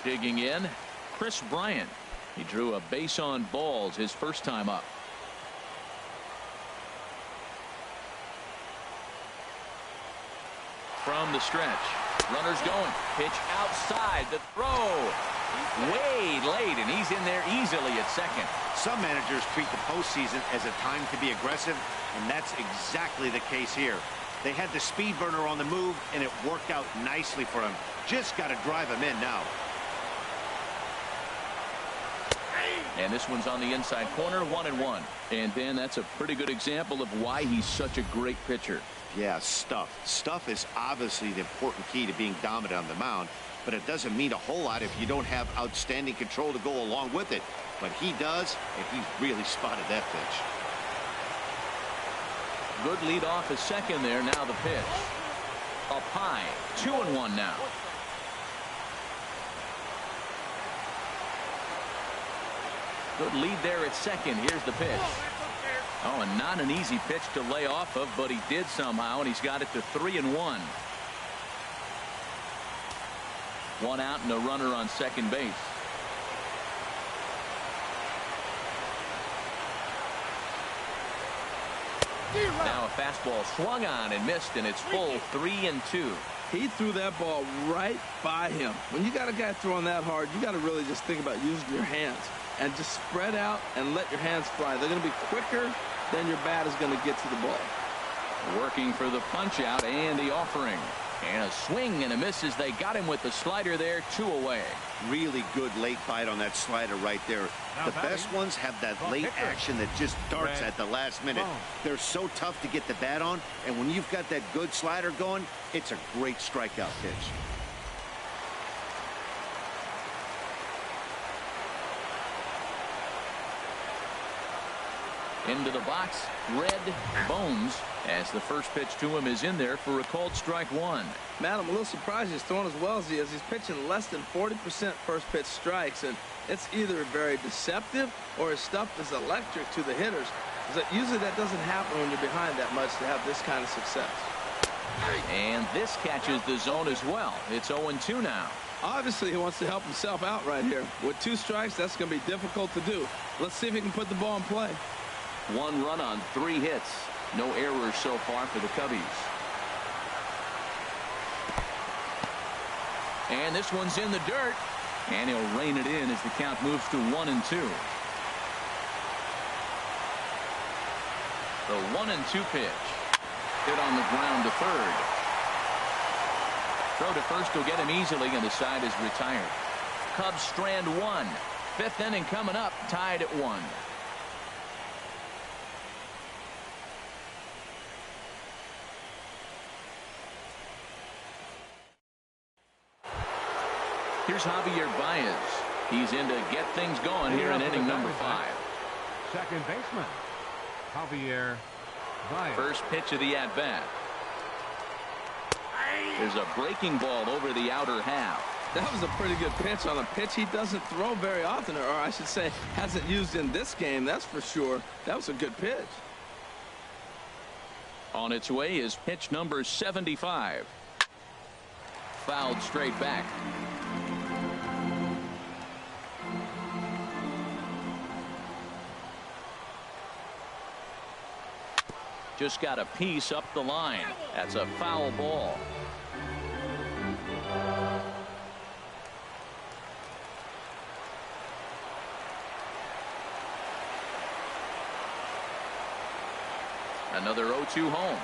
Digging in, Chris Bryant. He drew a base on balls his first time up. From the stretch, runners going, pitch outside, the throw way late, and he's in there easily at second. Some managers treat the postseason as a time to be aggressive, and that's exactly the case here. They had the speed burner on the move, and it worked out nicely for him. Just got to drive him in now. And this one's on the inside corner, 1-1. And Ben, that's a pretty good example of why he's such a great pitcher. Yeah, stuff. Stuff is obviously the important key to being dominant on the mound, but it doesn't mean a whole lot if you don't have outstanding control to go along with it. But he does, and he's really spotted that pitch. Good lead off his second there. Now the pitch. Up high, 2-1 now. Good lead there at second. Here's the pitch. Oh, and not an easy pitch to lay off of, but he did somehow, and he's got it to 3-1. One out and a runner on second base. Now a fastball swung on and missed, and it's full 3-2. He threw that ball right by him. When you got a guy throwing that hard, you got to really just think about using your hands and just spread out and let your hands fly. They're going to be quicker than your bat is going to get to the ball. Working for the punch out and the offering. And a swing and a miss as they got him with the slider there, 2 away. Really good late bite on that slider right there. The best ones have that late action that just darts at the last minute. They're so tough to get the bat on, and when you've got that good slider going, it's a great strikeout pitch. Into the box, Red Bones, as the first pitch to him is in there for a called strike 1. Matt, I'm a little surprised he's throwing as well as he is. He's pitching less than 40% first pitch strikes, and it's either very deceptive or his stuff is electric to the hitters. Usually that doesn't happen when you're behind that much to have this kind of success. And this catches the zone as well. It's 0-2 now. Obviously, he wants to help himself out right here. With 2 strikes, that's going to be difficult to do. Let's see if he can put the ball in play. 1 run on 3 hits. No errors so far for the Cubbies. And this one's in the dirt. And he'll rein it in as the count moves to 1-2. The 1-2 pitch. Hit on the ground to third. Throw to first will get him easily, and the side is retired. Cubs strand 1. 5th inning coming up, tied at 1. Here's Javier Baez. He's in to get things going here in inning number 5. Second baseman, Javier Baez. First pitch of the at-bat. There's a breaking ball over the outer half. That was a pretty good pitch on a pitch he doesn't throw very often, or I should say hasn't used in this game, that's for sure. That was a good pitch. On its way is pitch number 75. Fouled straight back. Just got a piece up the line. That's a foul ball. Another 0-2 home.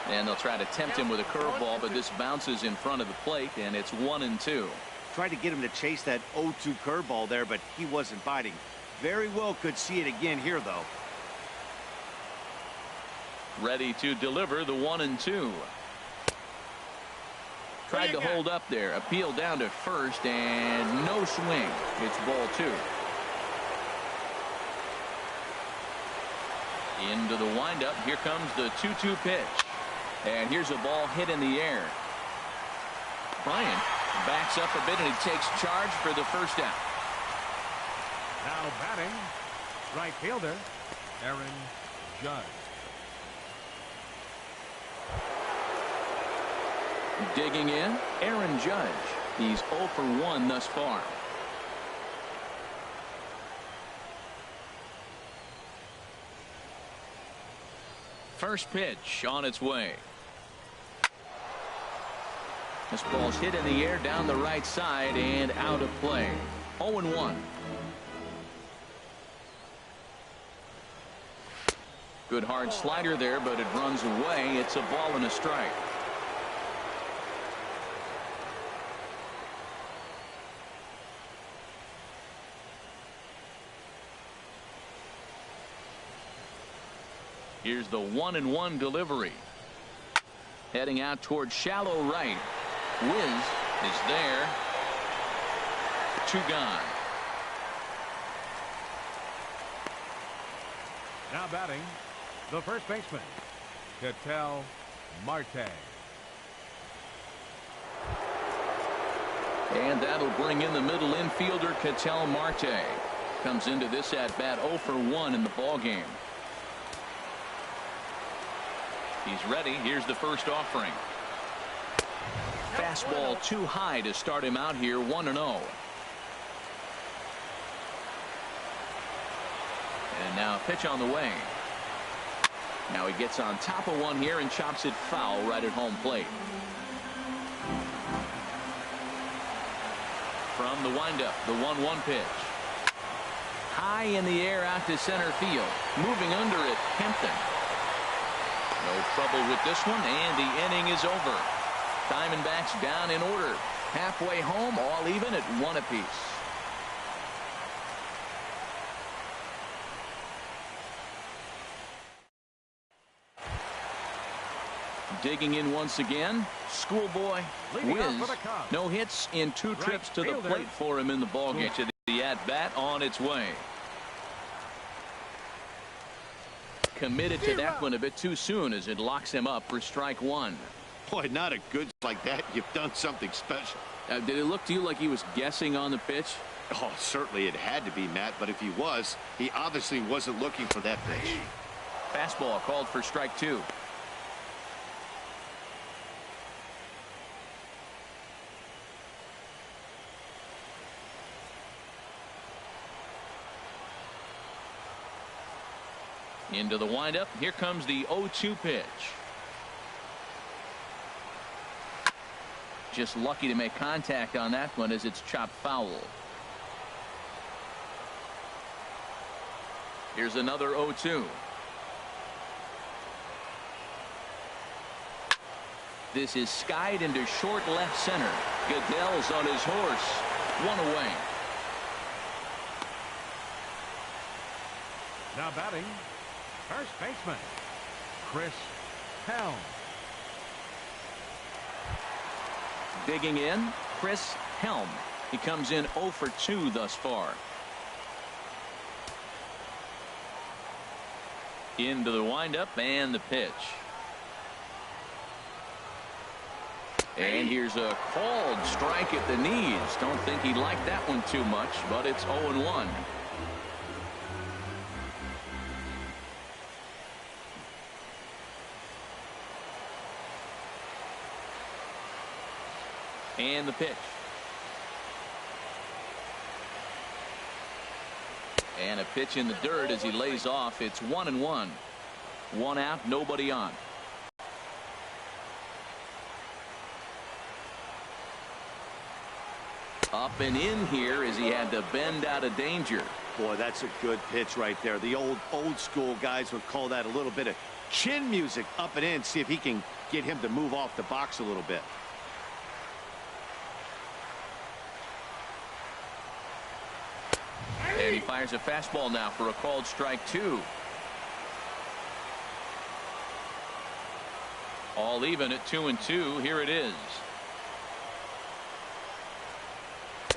And they'll try to tempt him with a curveball, but this bounces in front of the plate, and it's 1-2. Tried to get him to chase that 0-2 curveball there, but he wasn't biting. Very well could see it again here, though. Ready to deliver the 1-2. Tried to hold up there. Appeal down to first, and no swing. It's ball 2. Into the windup. Here comes the 2-2 pitch. And here's a ball hit in the air. Bryant backs up a bit, and he takes charge for the first out. Now batting, right fielder, Aaron Judge. Digging in, Aaron Judge. He's 0 for 1 thus far. First pitch on its way. This ball's hit in the air down the right side and out of play. 0-1. Good hard slider there, but it runs away. It's a ball and a strike. Here's the 1-1 delivery. Heading out towards shallow right. Wiz is there. 2 gone. Now batting, the first baseman, Ketel Marte. And that'll bring in the middle infielder, Ketel Marte. Comes into this at-bat 0 for 1 in the ballgame. He's ready. Here's the first offering. Fastball too high to start him out here, 1-0. And now a pitch on the way. Now he gets on top of one here and chops it foul right at home plate. From the windup, the 1-1 pitch. High in the air out to center field. Moving under it, Kempton. No trouble with this one, and the inning is over. Diamondbacks down in order. Halfway home, all even at 1 apiece. Digging in once again, schoolboy Wiz. No hits in 2 trips to the plate for him in the ballgame. To the at-bat on its way. Committed to that one a bit too soon as it locks him up for strike 1. Boy, not a good like that. You've done something special. Did it look to you like he was guessing on the pitch? Oh, certainly it had to be, Matt, but if he was, he obviously wasn't looking for that pitch. Fastball called for strike 2. Into the windup. Here comes the 0-2 pitch. Just lucky to make contact on that one as it's chopped foul. Here's another 0-2. This is skied into short left center. Goodell's on his horse. One away. Now batting, first baseman, Chris Helm. Digging in, Chris Helm. He comes in 0 for 2 thus far. Into the windup and the pitch. And here's a called strike at the knees. Don't think he liked that one too much, but it's 0-1. And the pitch. And a pitch in the dirt as he lays off. It's 1-1. 1 out, nobody on. Up and in here as he had to bend out of danger. Boy, that's a good pitch right there. The old school guys would call that a little bit of chin music. Up and in, see if he can get him to move off the box a little bit. And he fires a fastball now for a called strike 2. All even at 2-2. Here it is.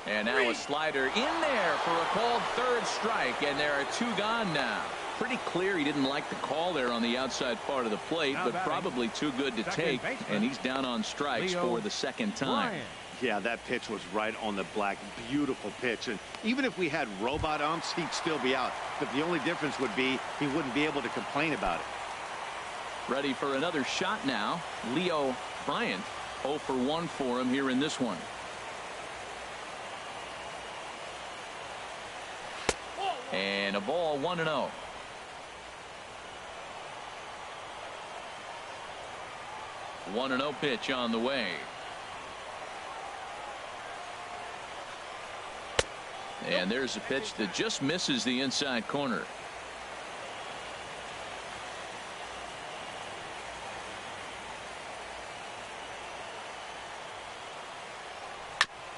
And now a slider in there for a called third strike, and there are 2 gone now. Pretty clear he didn't like the call there on the outside part of the plate, but probably too good to take, and he's down on strikes for the second time. Yeah, that pitch was right on the black. Beautiful pitch. And even if we had robot umps, he'd still be out. But the only difference would be he wouldn't be able to complain about it. Ready for another shot now. Leo Bryant, 0 for 1 for him here in this one. And a ball, 1-0. One 1-0 pitch on the way. And there's a pitch that just misses the inside corner.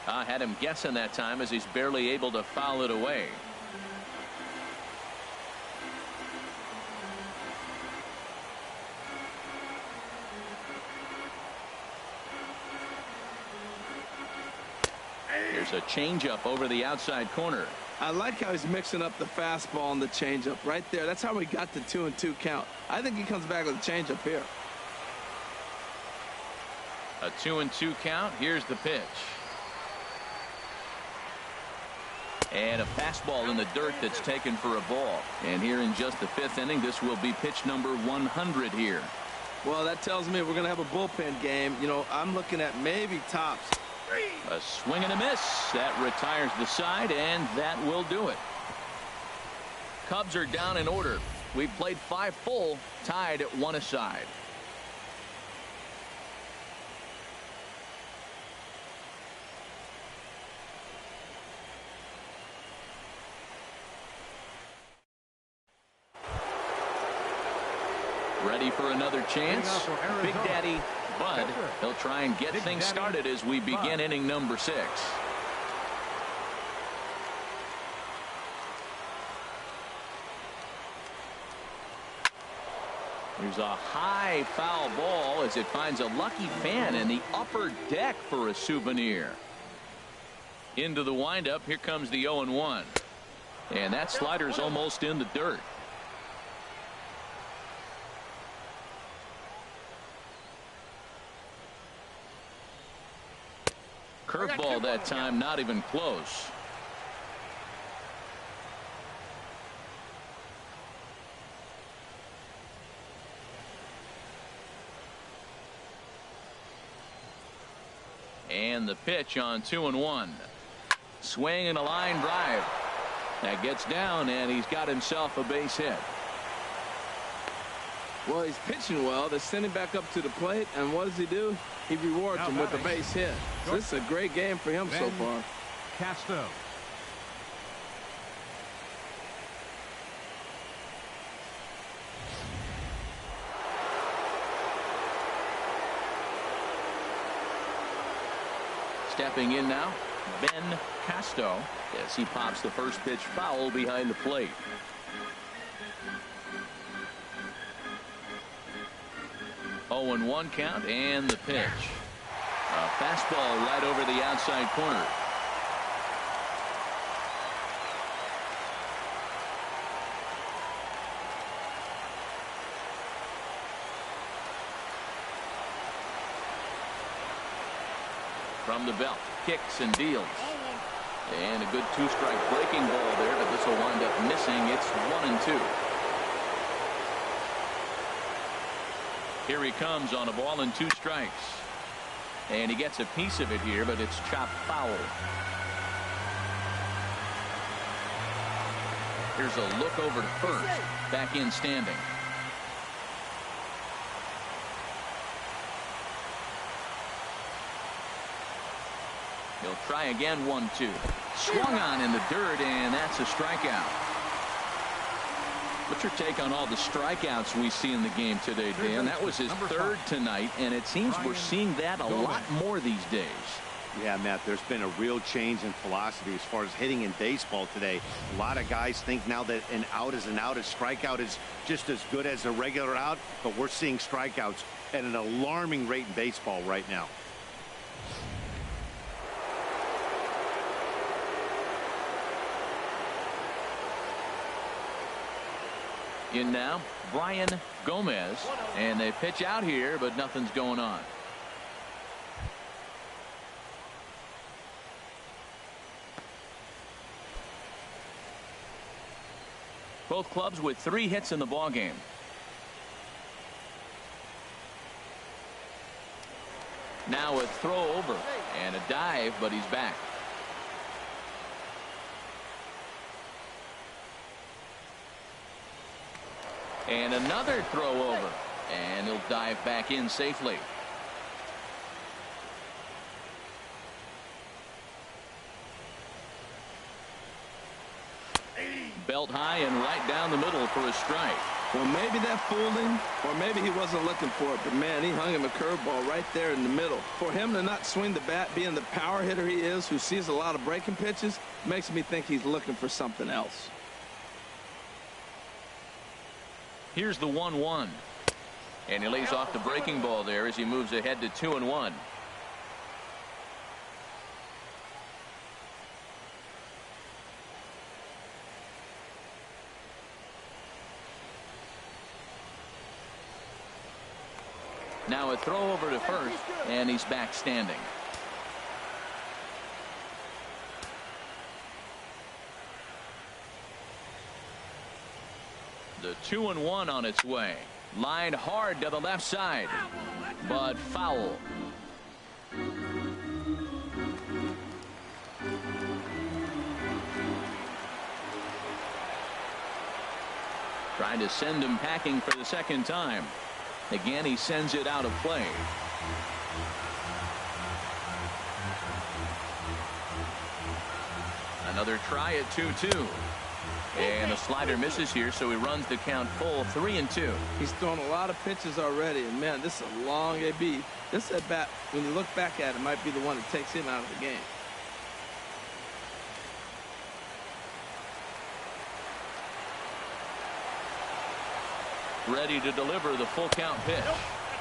I had him guessing that time as he's barely able to foul it away. There's a changeup over the outside corner. I like how he's mixing up the fastball and the changeup right there. That's how we got the 2-2 count. I think he comes back with a changeup here. A 2-2 count. Here's the pitch. And a fastball in the dirt that's taken for a ball. And here in just the 5th inning, this will be pitch number 100 here. Well, that tells me we're going to have a bullpen game. You know, I'm looking at maybe tops. A swing and a miss. That retires the side, and that will do it. Cubs are down in order. We've played 5 full, tied at 1 aside. Ready for another chance? Big Daddy Bud. He'll try and get things started as we begin inning number 6. There's a high foul ball as it finds a lucky fan in the upper deck for a souvenir. Into the windup. Here comes the 0-1. And that slider's almost in the dirt. Curveball that time, not even close. And the pitch on 2-1. Swing and a line drive. That gets down, and he's got himself a base hit. Well, he's pitching well. They send him back up to the plate, and what does he do? He rewards him with a base hit. So this is a great game for him so far. Casto. Stepping in now, Ben Casto, as he pops the first pitch foul behind the plate. Oh, and 1 count, and the pitch. A fastball right over the outside corner. From the belt, kicks and deals. And a good 2-strike breaking ball there, but this will wind up missing. It's 1-2. Here he comes on a ball and 2 strikes. And he gets a piece of it here, but it's chopped foul. Here's a look over to first. Back in standing. He'll try again, 1-2. Swung on in the dirt, and that's a strikeout. What's your take on all the strikeouts we see in the game today, Dan? That was his 3rd tonight, and it seems we're seeing that a lot more these days. Yeah, Matt, there's been a real change in philosophy as far as hitting in baseball today. A lot of guys think now that an out is an out. A strikeout is just as good as a regular out, but we're seeing strikeouts at an alarming rate in baseball right now. In now, Brian Gomez, and they pitch out here, but nothing's going on. Both clubs with 3 hits in the ballgame. Now a throw over and a dive, but he's back. And another throw over, and he'll dive back in safely. Belt high and right down the middle for a strike. Well, maybe that fooled him, or maybe he wasn't looking for it, but man, he hung him a curveball right there in the middle. For him to not swing the bat, being the power hitter he is, who sees a lot of breaking pitches, makes me think he's looking for something else. Here's the 1-1, and he lays off the breaking ball there as he moves ahead to 2-1. Now a throw over to first, and he's back standing. The 2-1 on its way. Lined hard to the left side, but foul. Trying to send him packing for the 2nd time. Again, he sends it out of play. Another try at 2-2. And the slider misses here, so he runs the count full 3-2. He's thrown a lot of pitches already, and man, this is a long AB. This at bat, when you look back at it, might be the one that takes him out of the game. Ready to deliver the full count pitch.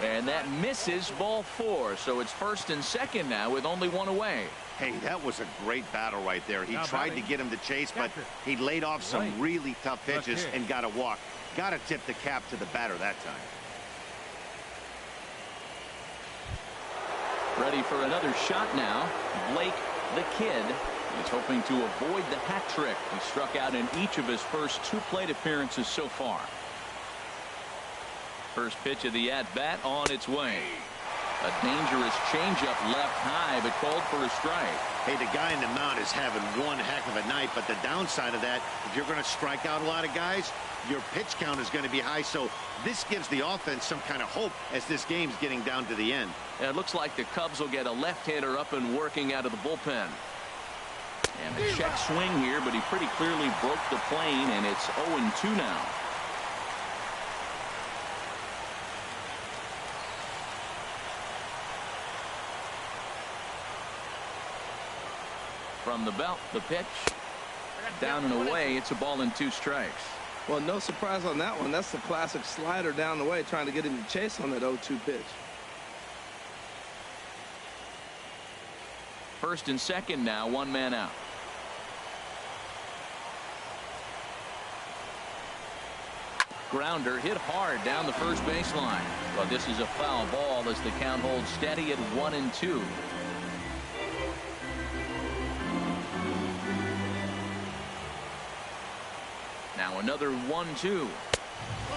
And that misses, ball 4. So it's 1st and 2nd now with only 1 away. Hey, that was a great battle right there. He tried to get him to chase, but he laid off some really tough pitches and got a walk. Got to tip the cap to the batter that time. Ready for another shot now. Blake the Kid is hoping to avoid the hat trick. He struck out in each of his first 2 plate appearances so far. First pitch of the at-bat on its way. A dangerous changeup left high, but called for a strike. Hey, the guy in the mound is having one heck of a night, but the downside of that, if you're going to strike out a lot of guys, your pitch count is going to be high. So this gives the offense some kind of hope as this game's getting down to the end. And it looks like the Cubs will get a left-hander up and working out of the bullpen. And a check swing here, but he pretty clearly broke the plane, and it's 0-2 now. From the belt, the pitch. Down and away. It's a ball and 2 strikes. Well, no surprise on that one. That's the classic slider down the way, trying to get him to chase on that 0-2 pitch. First and second now, 1 man out. Grounder hit hard down the first baseline. But this is a foul ball as the count holds steady at 1-2. Now another 1-2.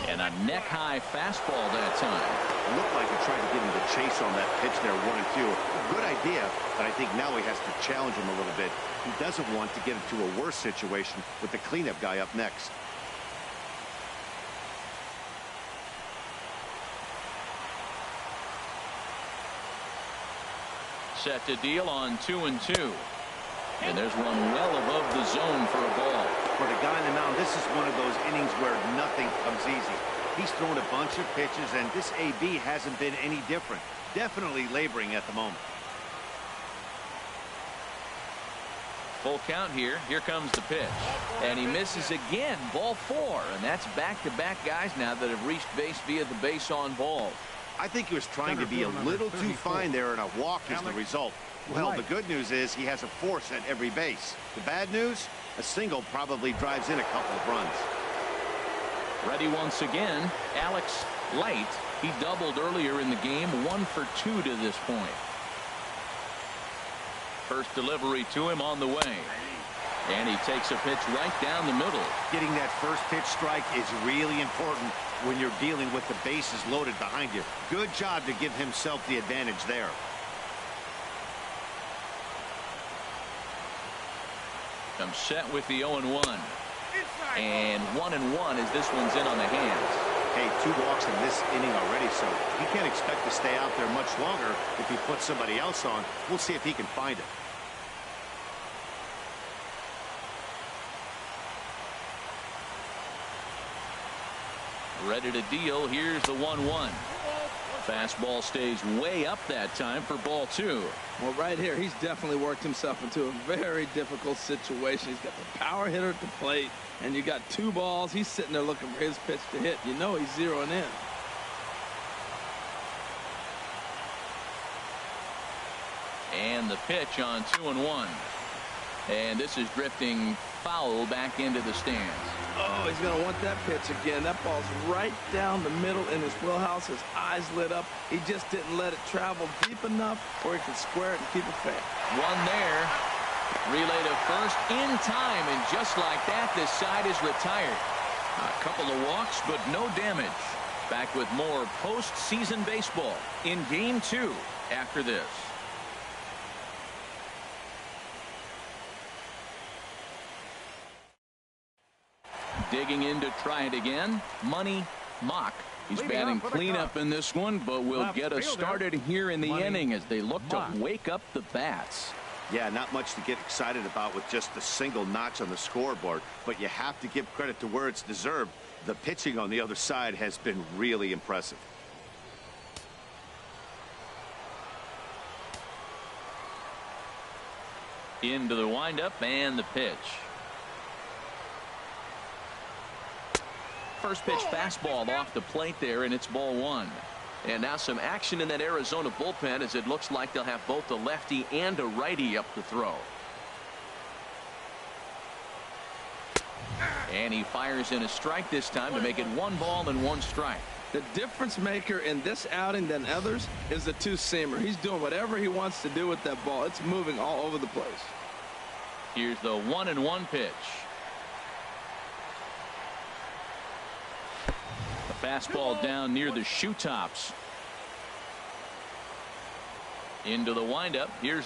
And a neck-high fastball that time. It looked like he tried to get him to chase on that pitch there, 1-2. Good idea, but I think now he has to challenge him a little bit. He doesn't want to get into a worse situation with the cleanup guy up next. Set to deal on 2-2. And there's one well above the zone for a ball. For the guy in the mound, this is one of those innings where nothing comes easy. He's thrown a bunch of pitches, and this AB hasn't been any different. Definitely laboring at the moment. Full count here. Here comes the pitch. And he misses again. Ball 4. And that's back-to-back guys now that have reached base via the base on ball. I think he was trying to be a little too fine there, and a walk is the result. Well, the good news is he has a force at every base. The bad news, a single probably drives in a couple of runs. Ready once again, Alex Light. He doubled earlier in the game, 1 for 2 to this point. First delivery to him on the way. And he takes a pitch right down the middle. Getting that first pitch strike is really important when you're dealing with the bases loaded behind you. Good job to give himself the advantage there. Comes set with the 0-1. And 1-1 as this one's in on the hands. Hey, 2 walks in this inning already, so he can't expect to stay out there much longer if he puts somebody else on. We'll see if he can find it. Ready to deal. Here's the 1-1. Fastball stays way up that time for ball 2. Well, right here, he's definitely worked himself into a very difficult situation. He's got the power hitter at the plate, and you got 2 balls. He's sitting there looking for his pitch to hit. You know he's zeroing in. And the pitch on 2-1. And this is drifting foul back into the stands. Oh, he's going to want that pitch again. That ball's right down the middle in his wheelhouse. His eyes lit up. He just didn't let it travel deep enough where he could square it and keep it fair. One there. Relay to first in time, and just like that, this side is retired. A couple of walks, but no damage. Back with more postseason baseball in Game 2 after this. Digging in to try it again. Money Mock. He's batting cleanup in this one, but will get us started here in the inning as they look to wake up the bats. Yeah, not much to get excited about with just a single notch on the scoreboard, but you have to give credit to where it's deserved. The pitching on the other side has been really impressive. Into the windup and the pitch. First pitch fastball off the plate there, and it's ball 1. And now some action in that Arizona bullpen as it looks like they'll have both a lefty and a righty up the throw. And he fires in a strike this time to make it 1 ball and 1 strike. The difference maker in this outing than others is the 2-seamer. He's doing whatever he wants to do with that ball. It's moving all over the place. Here's the 1-1 pitch. The fastball down near the shoe tops. Into the windup. Here's